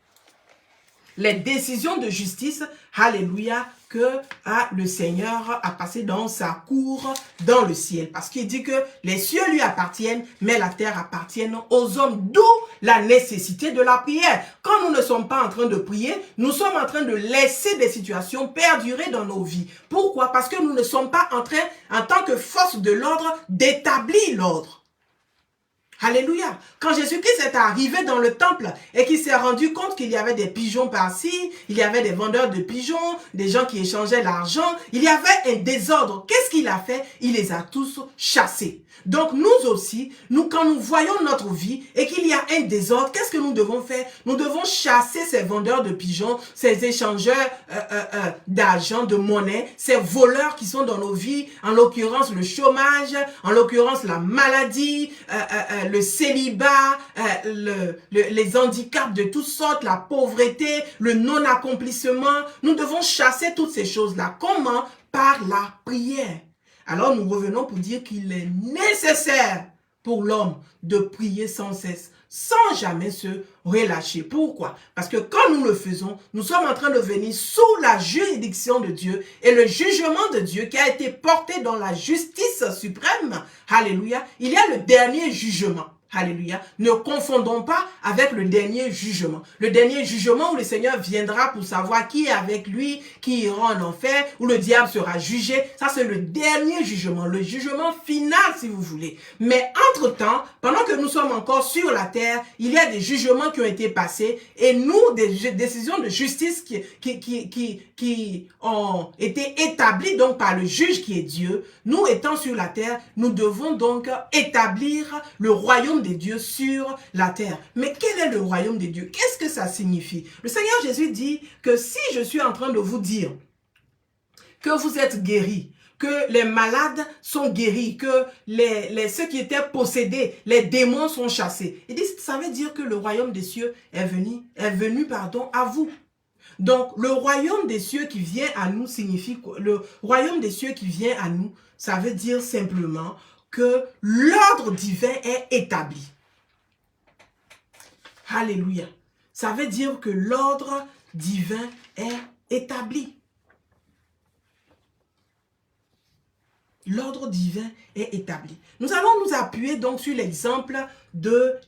Les décisions de justice, alléluia, que le Seigneur a passé dans sa cour dans le ciel. Parce qu'il dit que les cieux lui appartiennent, mais la terre appartient aux hommes. D'où la nécessité de la prière. Quand nous ne sommes pas en train de prier, nous sommes en train de laisser des situations perdurer dans nos vies. Pourquoi? Parce que nous ne sommes pas en train, en tant que force de l'ordre, d'établir l'ordre. Alléluia. Quand Jésus-Christ est arrivé dans le temple et qu'il s'est rendu compte qu'il y avait des pigeons par-ci, il y avait des vendeurs de pigeons, des gens qui échangeaient l'argent, il y avait un désordre. Qu'est-ce qu'il a fait? Il les a tous chassés. Donc nous aussi, quand nous voyons notre vie et qu'il y a un désordre, qu'est-ce que nous devons faire? Nous devons chasser ces vendeurs de pigeons, ces échangeurs d'argent, de monnaie, ces voleurs qui sont dans nos vies, en l'occurrence le chômage, en l'occurrence la maladie, le célibat, les handicaps de toutes sortes, la pauvreté, le non-accomplissement. Nous devons chasser toutes ces choses-là. Comment? Par la prière. Alors nous revenons pour dire qu'il est nécessaire pour l'homme de prier sans cesse, sans jamais se relâcher. Pourquoi? Parce que quand nous le faisons, nous sommes en train de venir sous la juridiction de Dieu et le jugement de Dieu qui a été porté dans la justice suprême. Alléluia. Il y a le dernier jugement. Alléluia. Ne confondons pas avec le dernier jugement. Le dernier jugement où le Seigneur viendra pour savoir qui est avec lui, qui ira en enfer, où le diable sera jugé. Ça, c'est le dernier jugement, le jugement final, si vous voulez. Mais entre-temps, pendant que nous sommes encore sur la terre, il y a des jugements qui ont été passés et nous, des décisions de justice qui ont été établies donc par le juge qui est Dieu. Nous, étant sur la terre, nous devons donc établir le royaume des dieux sur la terre. Mais quel est le royaume des dieux? Qu'est-ce que ça signifie? Le Seigneur Jésus dit que si je suis en train de vous dire que vous êtes guéris, que les malades sont guéris, que ceux qui étaient possédés, les démons sont chassés. Il dit, ça veut dire que le royaume des cieux est venu à vous. Donc, le royaume des cieux qui vient à nous signifie quoi? Le royaume des cieux qui vient à nous, ça veut dire simplement que l'ordre divin est établi. Alléluia. Ça veut dire que l'ordre divin est établi. L'ordre divin est établi. Nous allons nous appuyer donc sur l'exemple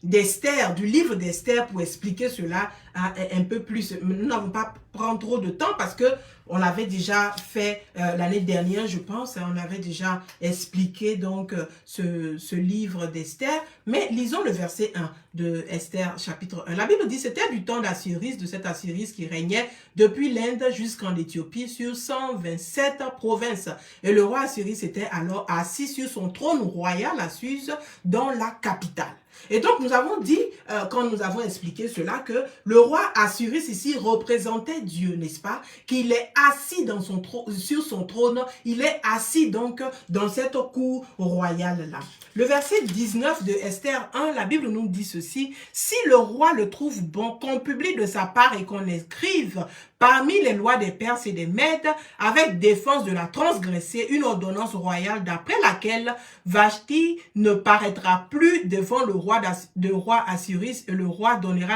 d'Esther, du livre d'Esther pour expliquer cela un peu plus. Nous n'avons pas prendre trop de temps parce que on l'avait déjà fait l'année dernière, je pense. On avait déjà expliqué donc ce livre d'Esther. Mais lisons le verset 1 de Esther chapitre 1. La Bible dit, c'était du temps d'Assyris, de cette Assyris qui régnait depuis l'Inde jusqu'en Éthiopie sur 127 provinces. Et le roi Assyris était alors assis sur son trône royal à Suse dans la capitale. Et donc, nous avons dit, quand nous avons expliqué cela, que le roi Assyris ici représentait Dieu, n'est-ce pas? Qu'il est assis dans sur son trône, il est assis donc dans cette cour royale-là. Le verset 19 de Esther 1, la Bible nous dit ceci, « Si le roi le trouve bon, qu'on publie de sa part et qu'on écrive parmi les lois des Perses et des Mèdes, avec défense de la transgresser, une ordonnance royale d'après laquelle Vashti ne paraîtra plus devant le roi Assyris et le roi donnera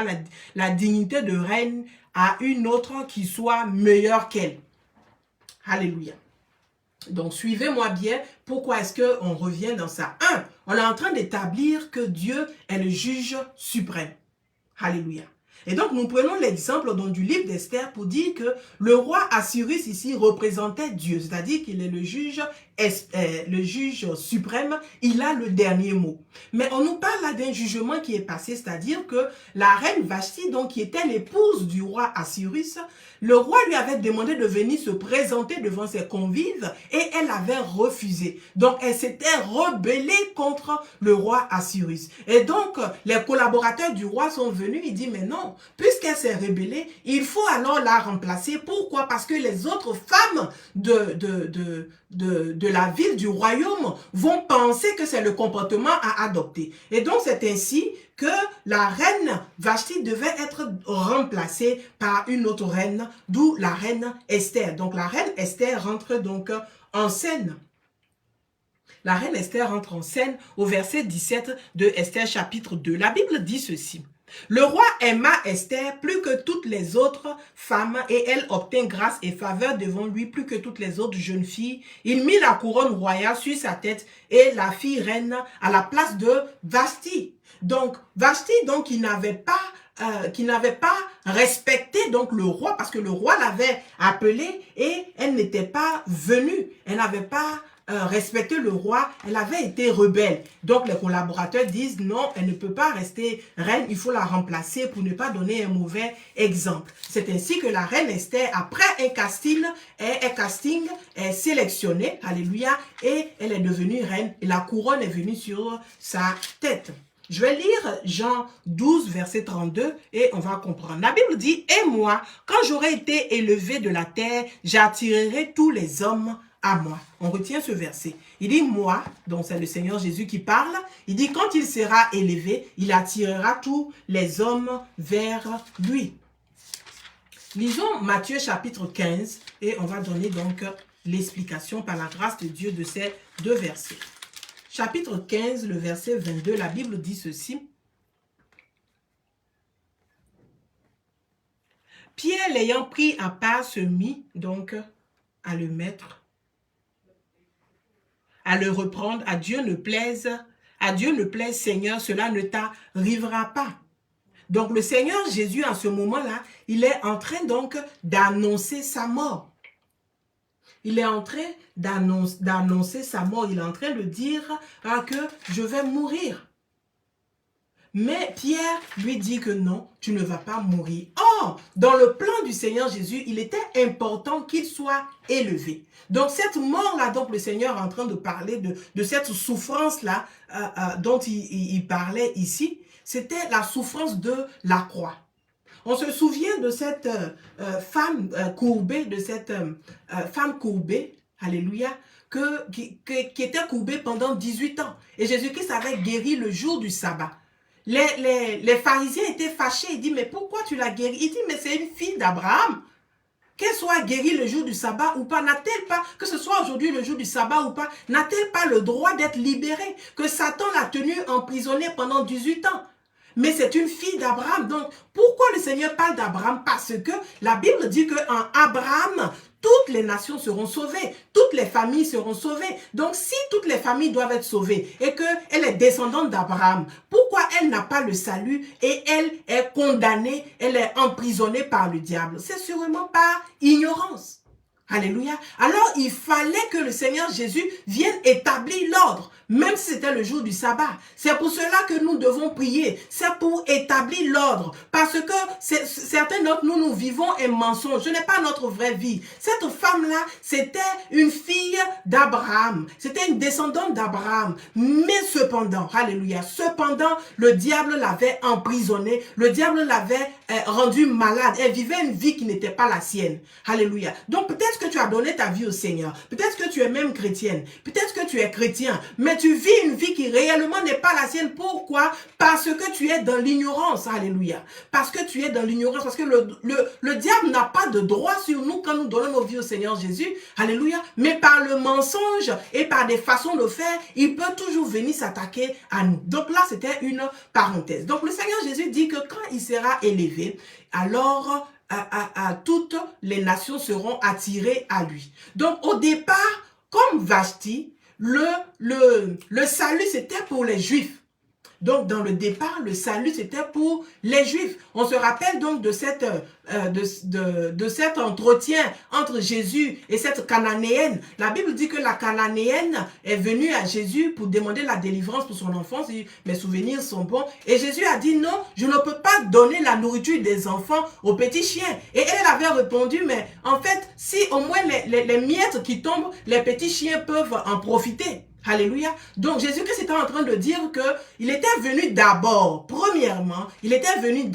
la dignité de reine à une autre qui soit meilleure qu'elle. » Alléluia. Donc, suivez-moi bien. Pourquoi est-ce qu'on revient dans ça? 1. On est en train d'établir que Dieu est le juge suprême. Alléluia. Et donc, nous prenons l'exemple du livre d'Esther pour dire que le roi Assyris ici représentait Dieu, c'est-à-dire qu'il est le juge suprême, il a le dernier mot. Mais on nous parle là d'un jugement qui est passé, c'est-à-dire que la reine Vashti, donc qui était l'épouse du roi Assyris, le roi lui avait demandé de venir se présenter devant ses convives et elle avait refusé. Donc, elle s'était rebellée contre le roi Assyris. Et donc, les collaborateurs du roi sont venus, ils disent, mais non, puisqu'elle s'est rebellée, il faut alors la remplacer. Pourquoi? Parce que les autres femmes de la ville, du royaume, vont penser que c'est le comportement à adopter. Et donc, c'est ainsi que la reine Vashti devait être remplacée par une autre reine, d'où la reine Esther. Donc, la reine Esther rentre donc en scène. La reine Esther rentre en scène au verset 17 de Esther chapitre 2. La Bible dit ceci. Le roi aima Esther plus que toutes les autres femmes et elle obtint grâce et faveur devant lui plus que toutes les autres jeunes filles. Il mit la couronne royale sur sa tête et la fit reine à la place de Vashti. Donc, Vashti, donc, qui n'avait pas respecté donc le roi parce que le roi l'avait appelée et elle n'était pas venue. Elle n'avait pas respecté le roi, elle avait été rebelle. Donc les collaborateurs disent non, elle ne peut pas rester reine, il faut la remplacer pour ne pas donner un mauvais exemple. C'est ainsi que la reine Esther, après un casting, est sélectionnée, alléluia, et elle est devenue reine et la couronne est venue sur sa tête. Je vais lire Jean 12, verset 32 et on va comprendre. La Bible dit, « Et moi, quand j'aurai été élevé de la terre, j'attirerai tous les hommes à moi. » On retient ce verset. Il dit, « Moi », donc c'est le Seigneur Jésus qui parle, il dit, « Quand il sera élevé, il attirera tous les hommes vers lui. » Lisons Matthieu chapitre 15 et on va donner donc l'explication par la grâce de Dieu de ces deux versets. Chapitre 15, le verset 22, la Bible dit ceci. Pierre, l'ayant pris à part, se mit donc à le mettre, à le reprendre. À Dieu ne plaise, Seigneur, cela ne t'arrivera pas. Donc le Seigneur Jésus, en ce moment-là, il est en train donc d'annoncer sa mort. Il est en train d'annoncer sa mort. Il est en train de dire que je vais mourir. Mais Pierre lui dit que non, tu ne vas pas mourir. Or, dans le plan du Seigneur Jésus, il était important qu'il soit élevé. Donc cette mort-là, donc le Seigneur est en train de parler de cette souffrance-là dont il parlait ici, c'était la souffrance de la croix. On se souvient de cette femme courbée, alléluia, qui était courbée pendant 18 ans. Et Jésus-Christ avait guéri le jour du sabbat. Les pharisiens étaient fâchés. Ils disent, mais pourquoi tu l'as guérie? Il dit, mais c'est une fille d'Abraham. Qu'elle soit guérie le jour du sabbat ou pas, n'a-t-elle pas, que ce soit aujourd'hui le jour du sabbat ou pas, n'a-t-elle pas le droit d'être libérée? Que Satan l'a tenue emprisonnée pendant 18 ans. Mais c'est une fille d'Abraham. Donc, pourquoi le Seigneur parle d'Abraham? Parce que la Bible dit qu'en Abraham, toutes toutes les nations seront sauvées, toutes les familles seront sauvées. Donc si toutes les familles doivent être sauvées et qu'elle est descendante d'Abraham, pourquoi elle n'a pas le salut et elle est condamnée, elle est emprisonnée par le diable? C'est sûrement par ignorance. Alléluia. Alors, il fallait que le Seigneur Jésus vienne établir l'ordre, même si c'était le jour du sabbat. C'est pour cela que nous devons prier. C'est pour établir l'ordre. Parce que certains d'entre nous, nous vivons un mensonge. Ce n'est pas notre vraie vie. Cette femme-là, c'était une fille d'Abraham. C'était une descendante d'Abraham. Mais cependant, alléluia, cependant, le diable l'avait emprisonnée. Le diable l'avait rendue malade. Elle vivait une vie qui n'était pas la sienne. Alléluia. Donc, peut-être que tu as donné ta vie au Seigneur. Peut-être que tu es même chrétienne. Peut-être que tu es chrétien. Mais tu vis une vie qui réellement n'est pas la sienne. Pourquoi? Parce que tu es dans l'ignorance. Alléluia. Parce que tu es dans l'ignorance. Parce que le diable n'a pas de droit sur nous quand nous donnons nos vies au Seigneur Jésus. Alléluia. Mais par le mensonge et par des façons de faire, il peut toujours venir s'attaquer à nous. Donc là, c'était une parenthèse. Donc le Seigneur Jésus dit que quand il sera élevé, alors toutes les nations seront attirées à lui. Donc au départ, comme Vashti, le salut c'était pour les Juifs. Donc dans le départ, le salut c'était pour les Juifs. On se rappelle donc de cet entretien entre Jésus et cette Cananéenne. La Bible dit que la Cananéenne est venue à Jésus pour demander la délivrance pour son enfant, si mes souvenirs sont bons. Et Jésus a dit non, je ne peux pas donner la nourriture des enfants aux petits chiens. Et elle avait répondu, mais en fait, si au moins les miettes qui tombent, les petits chiens peuvent en profiter. Alléluia. Donc Jésus-Christ était en train de dire qu'il était venu d'abord, premièrement, il était venu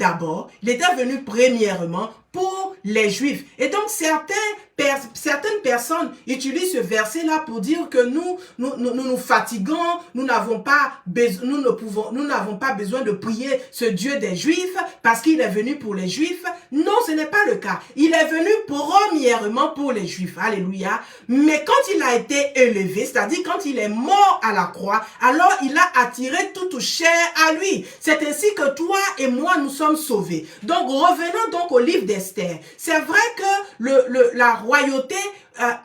premièrement pour les Juifs. Et donc certaines personnes utilisent ce verset-là pour dire que nous fatiguons, nous n'avons pas besoin de prier ce Dieu des Juifs parce qu'il est venu pour les Juifs. Non, ce n'est pas le cas. Il est venu premièrement pour les Juifs. Alléluia. Mais quand il a été élevé, c'est-à-dire quand il est mort à la croix, alors il a attiré toute chair à lui. C'est ainsi que toi et moi, nous sommes sauvés. Donc revenons donc au livre d'Esther. C'est vrai que la royauté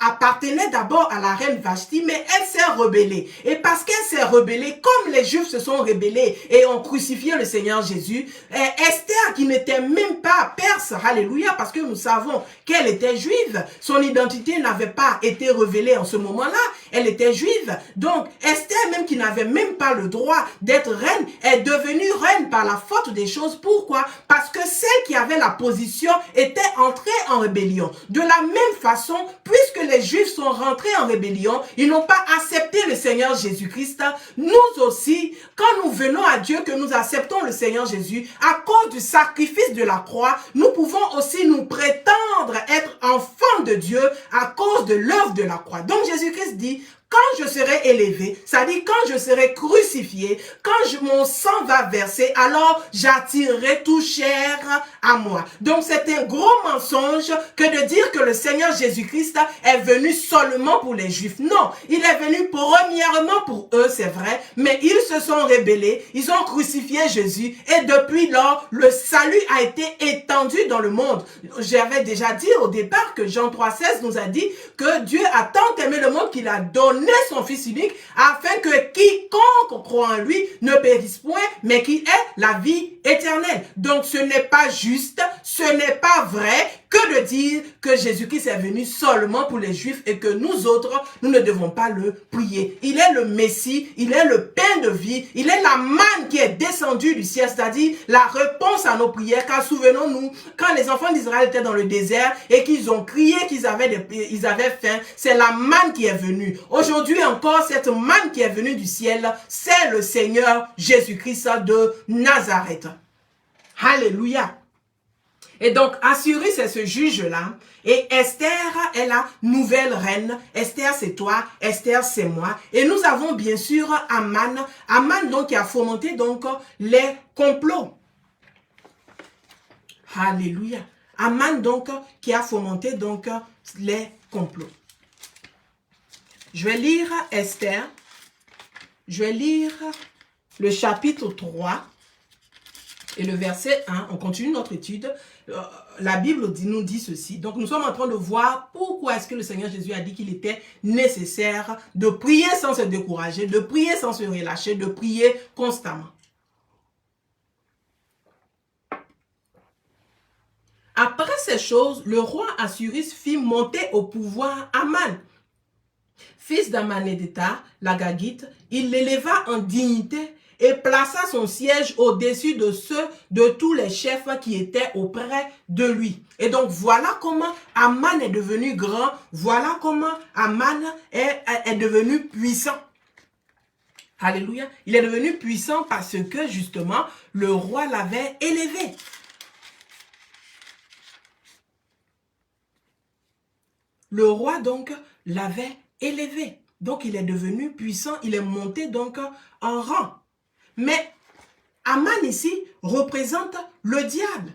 appartenait d'abord à la reine Vashti, mais elle s'est rebellée. Et parce qu'elle s'est rebellée, comme les Juifs se sont rebellés et ont crucifié le Seigneur Jésus, Esther, qui n'était même pas perse, alléluia, parce que nous savons qu'elle était juive, son identité n'avait pas été révélée en ce moment-là, elle était juive. Donc Esther, même qui n'avait même pas le droit d'être reine, est devenue reine par la faute des choses. Pourquoi? Parce que celle qui avait la position était entrée en rébellion. De la même façon, puisque les Juifs sont rentrés en rébellion, ils n'ont pas accepté le Seigneur Jésus-Christ. Nous aussi, quand nous venons à Dieu, que nous acceptons le Seigneur Jésus, à cause du sacrifice de la croix, nous pouvons aussi nous prétendre être enfants de Dieu à cause de l'œuvre de la croix. Donc Jésus-Christ dit, quand je serai élevé, c'est-à-dire quand je serai crucifié, quand mon sang va verser, alors j'attirerai tout chair à moi. Donc c'est un gros mensonge que de dire que le Seigneur Jésus-Christ est venu seulement pour les Juifs. Non, il est venu premièrement pour eux, c'est vrai, mais ils se sont rebellés, ils ont crucifié Jésus et depuis lors, le salut a été étendu dans le monde. J'avais déjà dit au départ que Jean 3,16 nous a dit que Dieu a tant aimé le monde qu'il a donné son Fils unique afin que quiconque croit en lui ne périsse point, mais qu'il ait la vie éternelle. Donc ce n'est pas juste, ce n'est pas vrai que de dire que Jésus-Christ est venu seulement pour les Juifs et que nous autres, nous ne devons pas le prier. Il est le Messie, il est le pain de vie, il est la manne qui est descendue du ciel, c'est-à-dire la réponse à nos prières. Car souvenons-nous, quand les enfants d'Israël étaient dans le désert et qu'ils ont crié qu'ils avaient faim, c'est la manne qui est venue. Aujourd'hui encore, cette manne qui est venue du ciel, c'est le Seigneur Jésus-Christ de Nazareth. Alléluia. Et donc, Assurie, c'est ce juge-là. Et Esther est la nouvelle reine. Esther, c'est toi. Esther, c'est moi. Et nous avons bien sûr Aman. Aman, donc, qui a fomenté donc les complots. Alléluia. Aman, donc, qui a fomenté donc les complots. Je vais lire Esther. Je vais lire le chapitre 3. Et le verset 1, on continue notre étude. la Bible nous dit ceci. Donc, nous sommes en train de voir pourquoi est-ce que le Seigneur Jésus a dit qu'il était nécessaire de prier sans se décourager, de prier sans se relâcher, de prier constamment. Après ces choses, le roi Assyrus fit monter au pouvoir Aman, fils d'Amménéta, l'Agagite. Il l'éleva en dignité et plaça son siège au-dessus de ceux de tous les chefs qui étaient auprès de lui. Et donc, voilà comment Aman est devenu grand, voilà comment Aman est devenu puissant. Alléluia. Il est devenu puissant parce que, justement, le roi l'avait élevé. Le roi, donc, l'avait élevé. Donc, il est devenu puissant, il est monté, donc, en rang. Mais Aman ici représente le diable.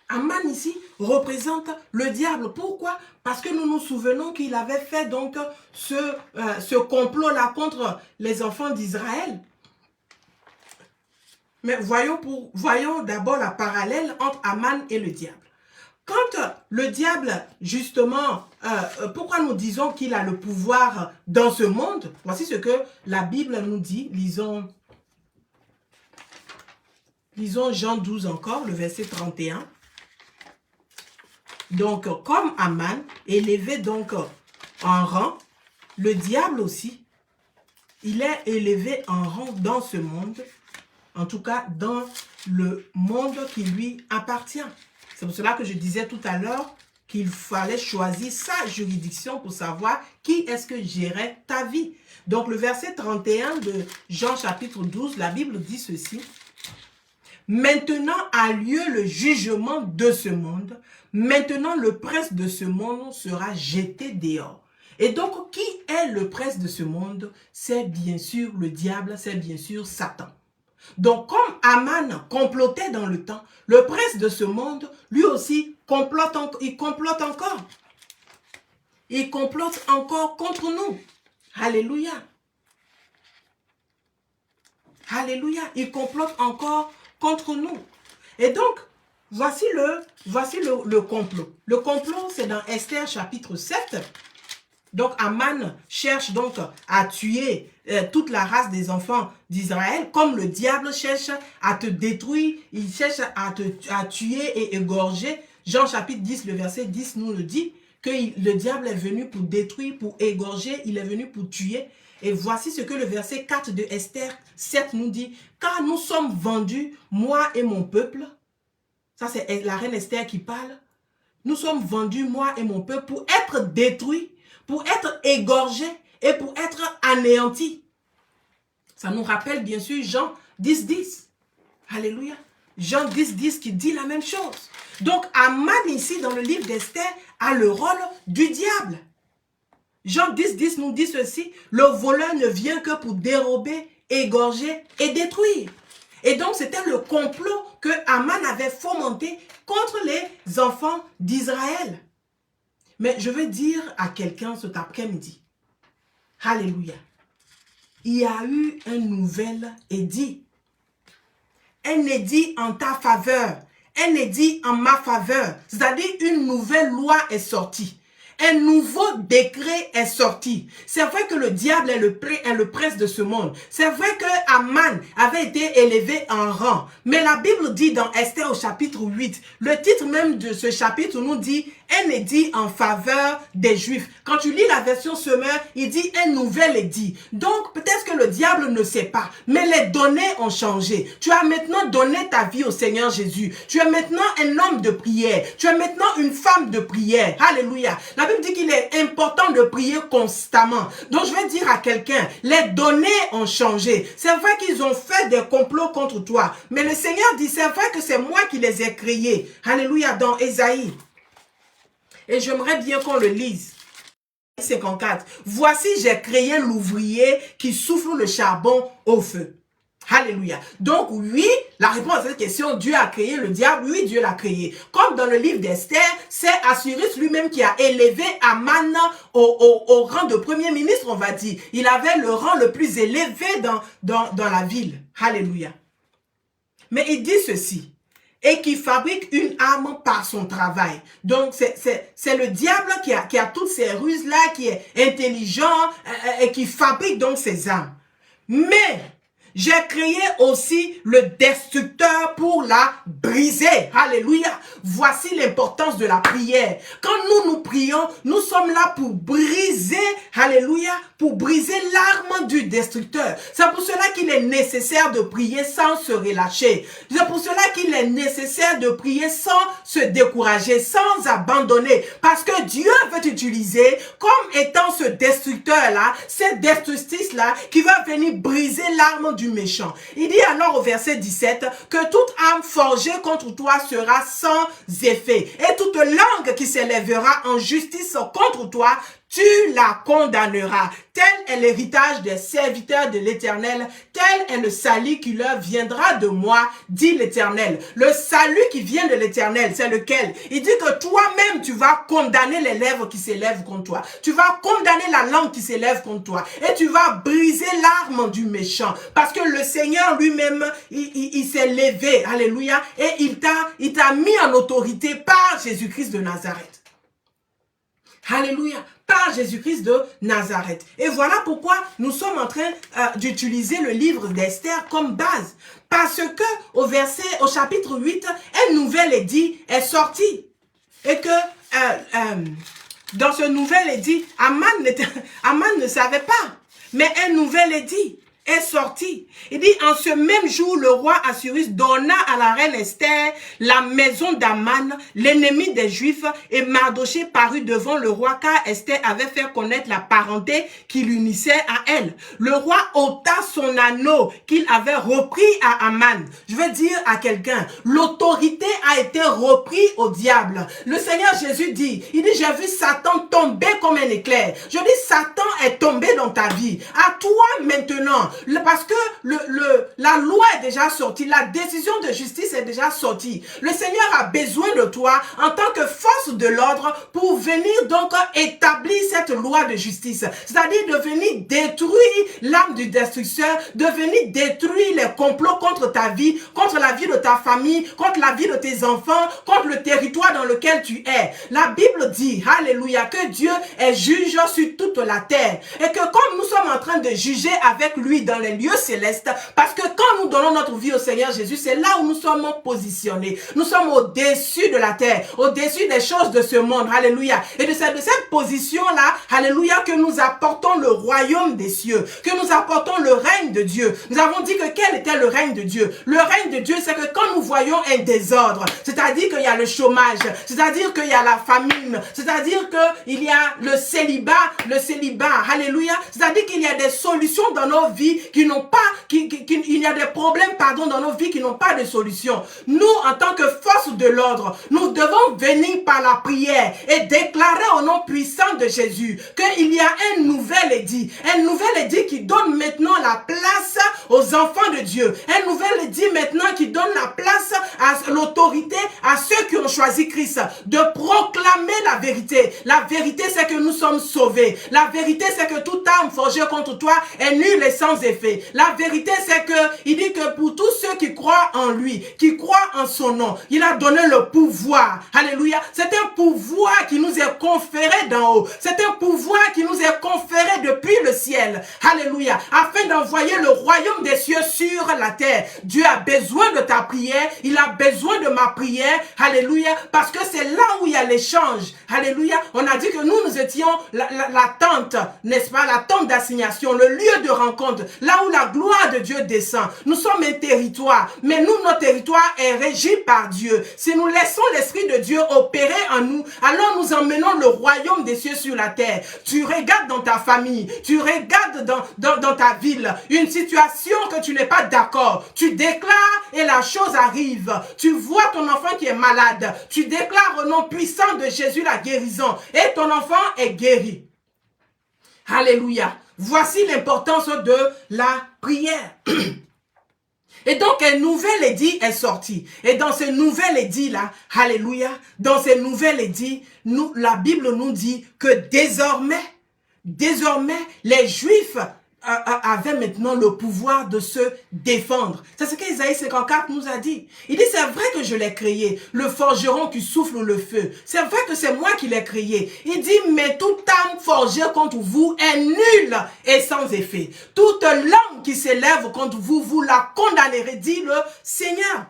Aman ici représente le diable. Pourquoi? Parce que nous nous souvenons qu'il avait fait donc ce complot-là contre les enfants d'Israël. Mais voyons d'abord la parallèle entre Aman et le diable. Quand le diable, justement, pourquoi nous disons qu'il a le pouvoir dans ce monde? Voici ce que la Bible nous dit. Lisons Jean 12 encore, le verset 31. Donc, comme Aman, élevé donc en rang, le diable aussi, il est élevé en rang dans ce monde, en tout cas dans le monde qui lui appartient. C'est pour cela que je disais tout à l'heure qu'il fallait choisir sa juridiction pour savoir qui est-ce que gérait ta vie. Donc, le verset 31 de Jean chapitre 12, la Bible dit ceci. Maintenant a lieu le jugement de ce monde. Maintenant, le prince de ce monde sera jeté dehors. Et donc, qui est le prince de ce monde? C'est bien sûr le diable, c'est bien sûr Satan. Donc, comme Aman complotait dans le temps, le prince de ce monde, lui aussi, il complote encore. Il complote encore contre nous. Alléluia. Alléluia. Il complote encore contre nous. Et donc, voici le complot. Le complot, c'est dans Esther chapitre 7. Donc, Aman cherche donc à tuer toute la race des enfants d'Israël, comme le diable cherche à te détruire, il cherche à tuer et égorger. Jean chapitre 10, le verset 10 nous le dit, que le diable est venu pour détruire, pour égorger, il est venu pour tuer. Et voici ce que le verset 4 de Esther 7 nous dit. Car nous sommes vendus, moi et mon peuple. Ça, c'est la reine Esther qui parle. Nous sommes vendus, moi et mon peuple, pour être détruits, pour être égorgés et pour être anéantis. Ça nous rappelle bien sûr Jean 10, 10. Alléluia. Jean 10, 10 qui dit la même chose. Donc, Aman ici, dans le livre d'Esther, a le rôle du diable. Jean 10, 10 nous dit ceci. Le voleur ne vient que pour dérober, égorger et détruire. Et donc, c'était le complot que Aman avait fomenté contre les enfants d'Israël. Mais je veux dire à quelqu'un cet après-midi, alléluia, il y a eu un nouvel édit. Un édit en ta faveur, un édit en ma faveur. C'est-à-dire une nouvelle loi est sortie. Un nouveau décret est sorti. C'est vrai que le diable est le prince de ce monde. C'est vrai que Aman avait été élevé en rang. Mais la Bible dit dans Esther au chapitre 8, le titre même de ce chapitre nous dit un édit en faveur des Juifs. Quand tu lis la version Semeur, il dit un nouvel édit. Donc peut-être que le diable ne sait pas, mais les données ont changé. Tu as maintenant donné ta vie au Seigneur Jésus. Tu es maintenant un homme de prière. Tu es maintenant une femme de prière. Alléluia. La Bible dit qu'il est important de prier constamment. Donc je vais dire à quelqu'un, les données ont changé. C'est vrai qu'ils ont fait des complots contre toi. Mais le Seigneur dit, c'est vrai que c'est moi qui les ai créés. Alléluia, dans Ésaïe. Et j'aimerais bien qu'on le lise. 54. Voici, j'ai créé l'ouvrier qui souffle le charbon au feu. Alléluia. Donc oui, la réponse à cette question, Dieu a créé le diable, oui, Dieu l'a créé. Comme dans le livre d'Esther, c'est Assyrus lui-même qui a élevé Aman au rang de premier ministre, on va dire. Il avait le rang le plus élevé dans la ville. Alléluia. Mais il dit ceci. et qui fabrique une arme par son travail. Donc, c'est le diable qui a toutes ces ruses-là, qui est intelligent et qui fabrique donc ces armes. Mais j'ai créé aussi le destructeur pour la briser. Alléluia. Voici l'importance de la prière. Quand nous prions, nous sommes là pour briser, alléluia, pour briser l'arme du destructeur. C'est pour cela qu'il est nécessaire de prier sans se relâcher. C'est pour cela qu'il est nécessaire de prier sans se décourager, sans abandonner. Parce que Dieu veut t'utiliser comme étant ce destructeur-là, cette destructrice-là qui va venir briser l'arme du méchant. Il dit alors au verset 17 que toute arme forgée contre toi sera sans effet et toute langue qui s'élèvera en justice contre toi, tu la condamneras. Tel est l'héritage des serviteurs de l'Éternel, tel est le salut qui leur viendra de moi, dit l'Éternel. Le salut qui vient de l'Éternel, c'est lequel? Il dit que toi-même, tu vas condamner les lèvres qui s'élèvent contre toi. Tu vas condamner la langue qui s'élève contre toi. Et tu vas briser l'arme du méchant. Parce que le Seigneur lui-même, il s'est levé, alléluia, et il t'a mis en autorité par Jésus-Christ de Nazareth. Alléluia, par Jésus-Christ de Nazareth. Et voilà pourquoi nous sommes en train d'utiliser le livre d'Esther comme base. Parce que au chapitre 8, un nouvel édit est sorti. Et que dans ce nouvel édit, Aman ne savait pas. Mais un nouvel édit est sorti. Il dit, en ce même jour, le roi Assuérus donna à la reine Esther la maison d'Aman, l'ennemi des Juifs, et Mardochée parut devant le roi, car Esther avait fait connaître la parenté qui l'unissait à elle. Le roi ôta son anneau qu'il avait repris à Aman. Je veux dire à quelqu'un, l'autorité a été reprise au diable. Le Seigneur Jésus dit, il dit, j'ai vu Satan tomber comme un éclair. Je dis, Satan est tombé dans ta vie. À toi maintenant, parce que la loi est déjà sortie, la décision de justice est déjà sortie. Le Seigneur a besoin de toi en tant que force de l'ordre pour venir donc établir cette loi de justice. C'est-à-dire de venir détruire l'âme du destructeur, de venir détruire les complots contre ta vie, contre la vie de ta famille, contre la vie de tes enfants, contre le territoire dans lequel tu es. La Bible dit, alléluia, que Dieu est juge sur toute la terre. Et que comme nous sommes en train de juger avec lui dans les lieux célestes, parce que quand nous donnons notre vie au Seigneur Jésus, c'est là où nous sommes positionnés. Nous sommes au-dessus de la terre, au-dessus des choses de ce monde. Alléluia. Et de cette position-là, alléluia, que nous apportons le royaume des cieux, que nous apportons le règne de Dieu. Nous avons dit que quel était le règne de Dieu? Le règne de Dieu, c'est que quand nous voyons un désordre, c'est-à-dire qu'il y a le chômage, c'est-à-dire qu'il y a la famine, c'est-à-dire qu'il y a le célibat, alléluia, c'est-à-dire qu'il y a des solutions dans nos vies qui n'ont pas, il y a des problèmes, pardon, dans nos vies qui n'ont pas de solution. Nous, en tant que force de l'ordre, nous devons venir par la prière et déclarer au nom puissant de Jésus qu'il y a un nouvel édit qui donne maintenant la place aux enfants de Dieu, un nouvel édit maintenant qui donne la place à l'autorité, à ceux qui ont choisi Christ, de proclamer la vérité. La vérité, c'est que nous sommes sauvés. La vérité, c'est que toute arme forgée contre toi est nulle et sans effet. La vérité, c'est que il dit que pour tous ceux qui croient en lui, qui croient en son nom, il a donné le pouvoir. Alléluia. C'est un pouvoir qui nous est conféré d'en haut. C'est un pouvoir qui nous est conféré depuis le ciel. Alléluia. Afin d'envoyer le royaume des cieux sur la terre. Dieu a besoin de ta prière. Il a besoin de ma prière. Alléluia. Parce que c'est là où il y a l'échange. Alléluia. On a dit que nous étions la tente, n'est-ce pas? La tente d'assignation, le lieu de rencontre, là où la gloire de Dieu descend. Nous sommes un territoire, mais nous, notre territoire est régi par Dieu. Si nous laissons l'Esprit de Dieu opérer en nous, alors nous emmenons le royaume des cieux sur la terre. Tu regardes dans ta famille, tu regardes dans ta ville, une situation que tu n'es pas d'accord. Tu déclares et la chose arrive. Tu vois ton enfant qui est malade. Tu déclares au nom puissant de Jésus la guérison et ton enfant est guéri. Alléluia. Voici l'importance de la prière. Et donc, un nouvel édit est sorti. Et dans ce nouvel édit-là, alléluia, dans ce nouvel édit, la Bible nous dit que désormais, les Juifs avait maintenant le pouvoir de se défendre. C'est ce qu'Ésaïe 54 nous a dit. Il dit, c'est vrai que je l'ai créé, le forgeron qui souffle le feu. C'est vrai que c'est moi qui l'ai créé. Il dit, mais toute âme forgée contre vous est nulle et sans effet. Toute langue qui s'élève contre vous, vous la condamnerez, dit le Seigneur.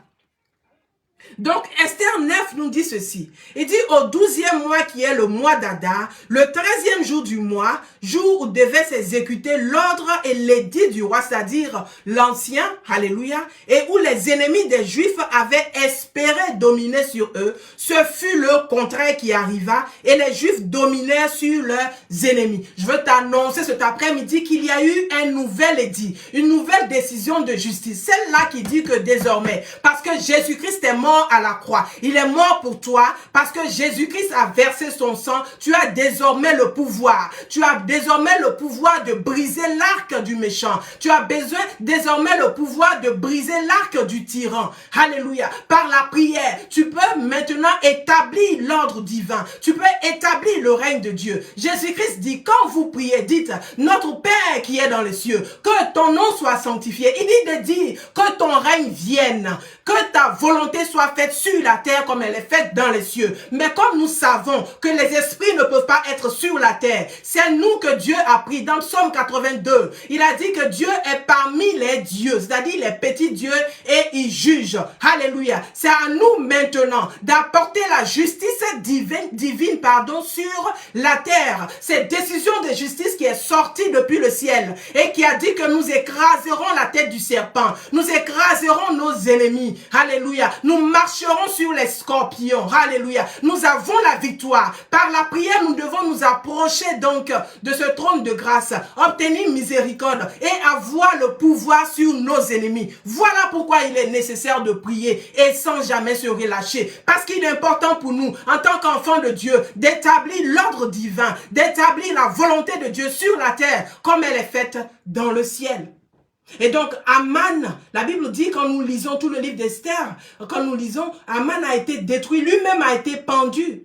Donc, Esther 9 nous dit ceci. Il dit, au 12e mois qui est le mois d'Adar, le 13e jour du mois, jour où devait s'exécuter l'ordre et l'édit du roi, c'est-à-dire l'ancien, alléluia, et où les ennemis des Juifs avaient espéré dominer sur eux, ce fut le contraire qui arriva et les Juifs dominèrent sur leurs ennemis. Je veux t'annoncer cet après-midi qu'il y a eu un nouvel édit, une nouvelle décision de justice, celle-là qui dit que désormais, parce que Jésus-Christ est mort à la croix. Il est mort pour toi parce que Jésus-Christ a versé son sang. Tu as désormais le pouvoir. Tu as désormais le pouvoir de briser l'arc du méchant. Tu as besoin désormais le pouvoir de briser l'arc du tyran. Alléluia. Par la prière, tu peux maintenant établir l'ordre divin. Tu peux établir le règne de Dieu. Jésus-Christ dit, quand vous priez, dites, notre Père qui est dans les cieux, que ton nom soit sanctifié. Il dit de dire que ton règne vienne, que ta volonté soit faite sur la terre comme elle est faite dans les cieux. Mais comme nous savons que les esprits ne peuvent pas être sur la terre, c'est nous que Dieu a pris. Dans Psaume 82, il a dit que Dieu est parmi les dieux, c'est-à-dire les petits dieux, et il juge. Alléluia. C'est à nous maintenant d'apporter la justice divine sur la terre. Cette décision de justice qui est sortie depuis le ciel et qui a dit que nous écraserons la tête du serpent, nous écraserons nos ennemis. Alléluia. Nous marcherons sur les scorpions. Alléluia. Nous avons la victoire. Par la prière, nous devons nous approcher donc de ce trône de grâce, obtenir miséricorde et avoir le pouvoir sur nos ennemis. Voilà pourquoi il est nécessaire de prier et sans jamais se relâcher. Parce qu'il est important pour nous, en tant qu'enfants de Dieu, d'établir l'ordre divin, d'établir la volonté de Dieu sur la terre comme elle est faite dans le ciel. Et donc, Aman, la Bible dit, quand nous lisons tout le livre d'Esther, quand nous lisons, Aman a été détruit, lui-même a été pendu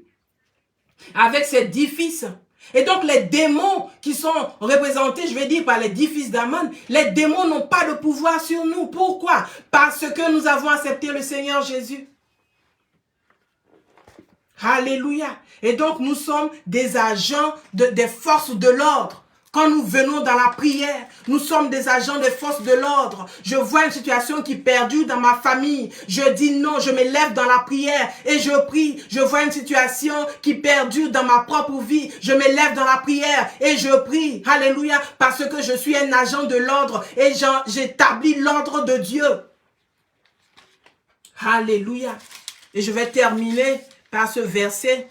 avec ses 10 fils. Et donc, les démons qui sont représentés, je vais dire, par les 10 fils d'Aman, les démons n'ont pas de pouvoir sur nous. Pourquoi? Parce que nous avons accepté le Seigneur Jésus. Alléluia. Et donc, nous sommes des agents des forces de l'ordre. Quand nous venons dans la prière, nous sommes des agents des forces de l'ordre. Je vois une situation qui perdure dans ma famille. Je dis non, je me lève dans la prière et je prie. Je vois une situation qui perdure dans ma propre vie. Je me lève dans la prière et je prie. Alléluia. Parce que je suis un agent de l'ordre et j'établis l'ordre de Dieu. Alléluia. Et je vais terminer par ce verset.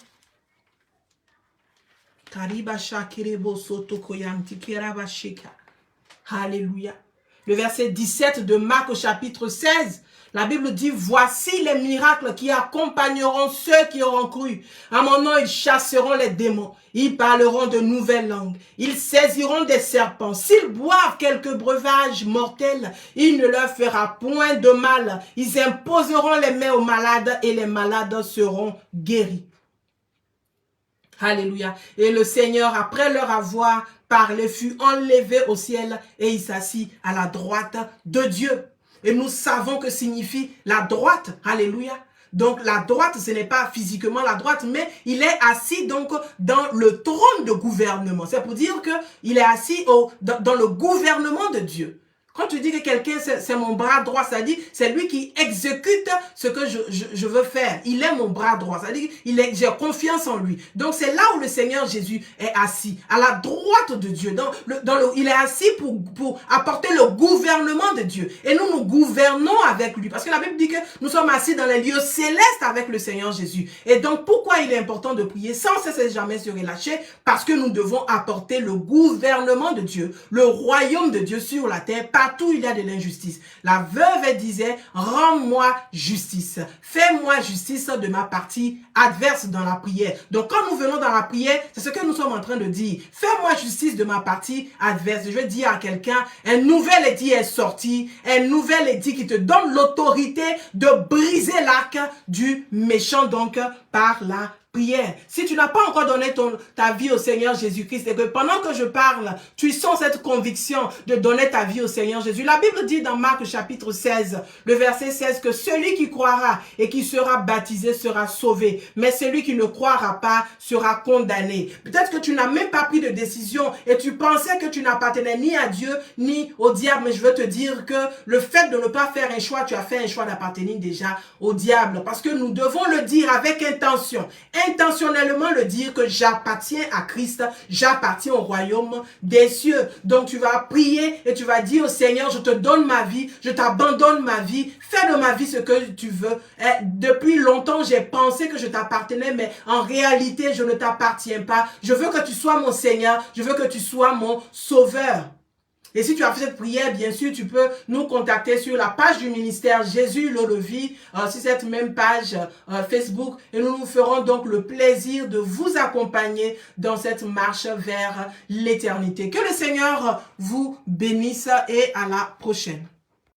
Alléluia. Le verset 17 de Marc au chapitre 16, la Bible dit, voici les miracles qui accompagneront ceux qui auront cru. À mon nom, ils chasseront les démons. Ils parleront de nouvelles langues. Ils saisiront des serpents. S'ils boivent quelques breuvages mortels, il ne leur fera point de mal. Ils imposeront les mains aux malades et les malades seront guéris. Alléluia. Et le Seigneur, après leur avoir parlé, fut enlevé au ciel et il s'assit à la droite de Dieu. Et nous savons que signifie la droite. Alléluia. Donc la droite, ce n'est pas physiquement la droite, mais il est assis donc dans le trône de gouvernement. C'est pour dire qu'il est assis dans le gouvernement de Dieu. Quand tu dis que quelqu'un, c'est mon bras droit, ça dit, c'est lui qui exécute ce que je veux faire. Il est mon bras droit. Ça dit, j'ai confiance en lui. Donc, c'est là où le Seigneur Jésus est assis, à la droite de Dieu. Il est assis pour apporter le gouvernement de Dieu. Et nous gouvernons avec lui. Parce que la Bible dit que nous sommes assis dans les lieux célestes avec le Seigneur Jésus. Et donc, pourquoi il est important de prier sans cesser jamais se relâcher? Parce que nous devons apporter le gouvernement de Dieu, le royaume de Dieu sur la terre. Partout il y a de l'injustice. La veuve disait, rends-moi justice. Fais-moi justice de ma partie adverse dans la prière. Donc quand nous venons dans la prière, c'est ce que nous sommes en train de dire. Fais-moi justice de ma partie adverse. Je vais dire à quelqu'un, un nouvel édit est sorti. Un nouvel édit qui te donne l'autorité de briser l'arc du méchant donc par la prière. Si tu n'as pas encore donné ta vie au Seigneur Jésus-Christ et que pendant que je parle, tu sens cette conviction de donner ta vie au Seigneur Jésus. La Bible dit dans Marc chapitre 16, le verset 16, que celui qui croira et qui sera baptisé sera sauvé, mais celui qui ne croira pas sera condamné. Peut-être que tu n'as même pas pris de décision et tu pensais que tu n'appartenais ni à Dieu ni au diable, mais je veux te dire que le fait de ne pas faire un choix, tu as fait un choix d'appartenir déjà au diable, parce que nous devons le dire avec intention, intentionnellement le dire que j'appartiens à Christ, j'appartiens au royaume des cieux. Donc tu vas prier et tu vas dire au Seigneur, je te donne ma vie, je t'abandonne ma vie, fais de ma vie ce que tu veux. Depuis longtemps, j'ai pensé que je t'appartenais, mais en réalité, je ne t'appartiens pas. Je veux que tu sois mon Seigneur, je veux que tu sois mon Sauveur. Et si tu as fait cette prière, bien sûr, tu peux nous contacter sur la page du ministère Jésus le Levis, sur cette même page Facebook. Et nous nous ferons donc le plaisir de vous accompagner dans cette marche vers l'éternité. Que le Seigneur vous bénisse et à la prochaine.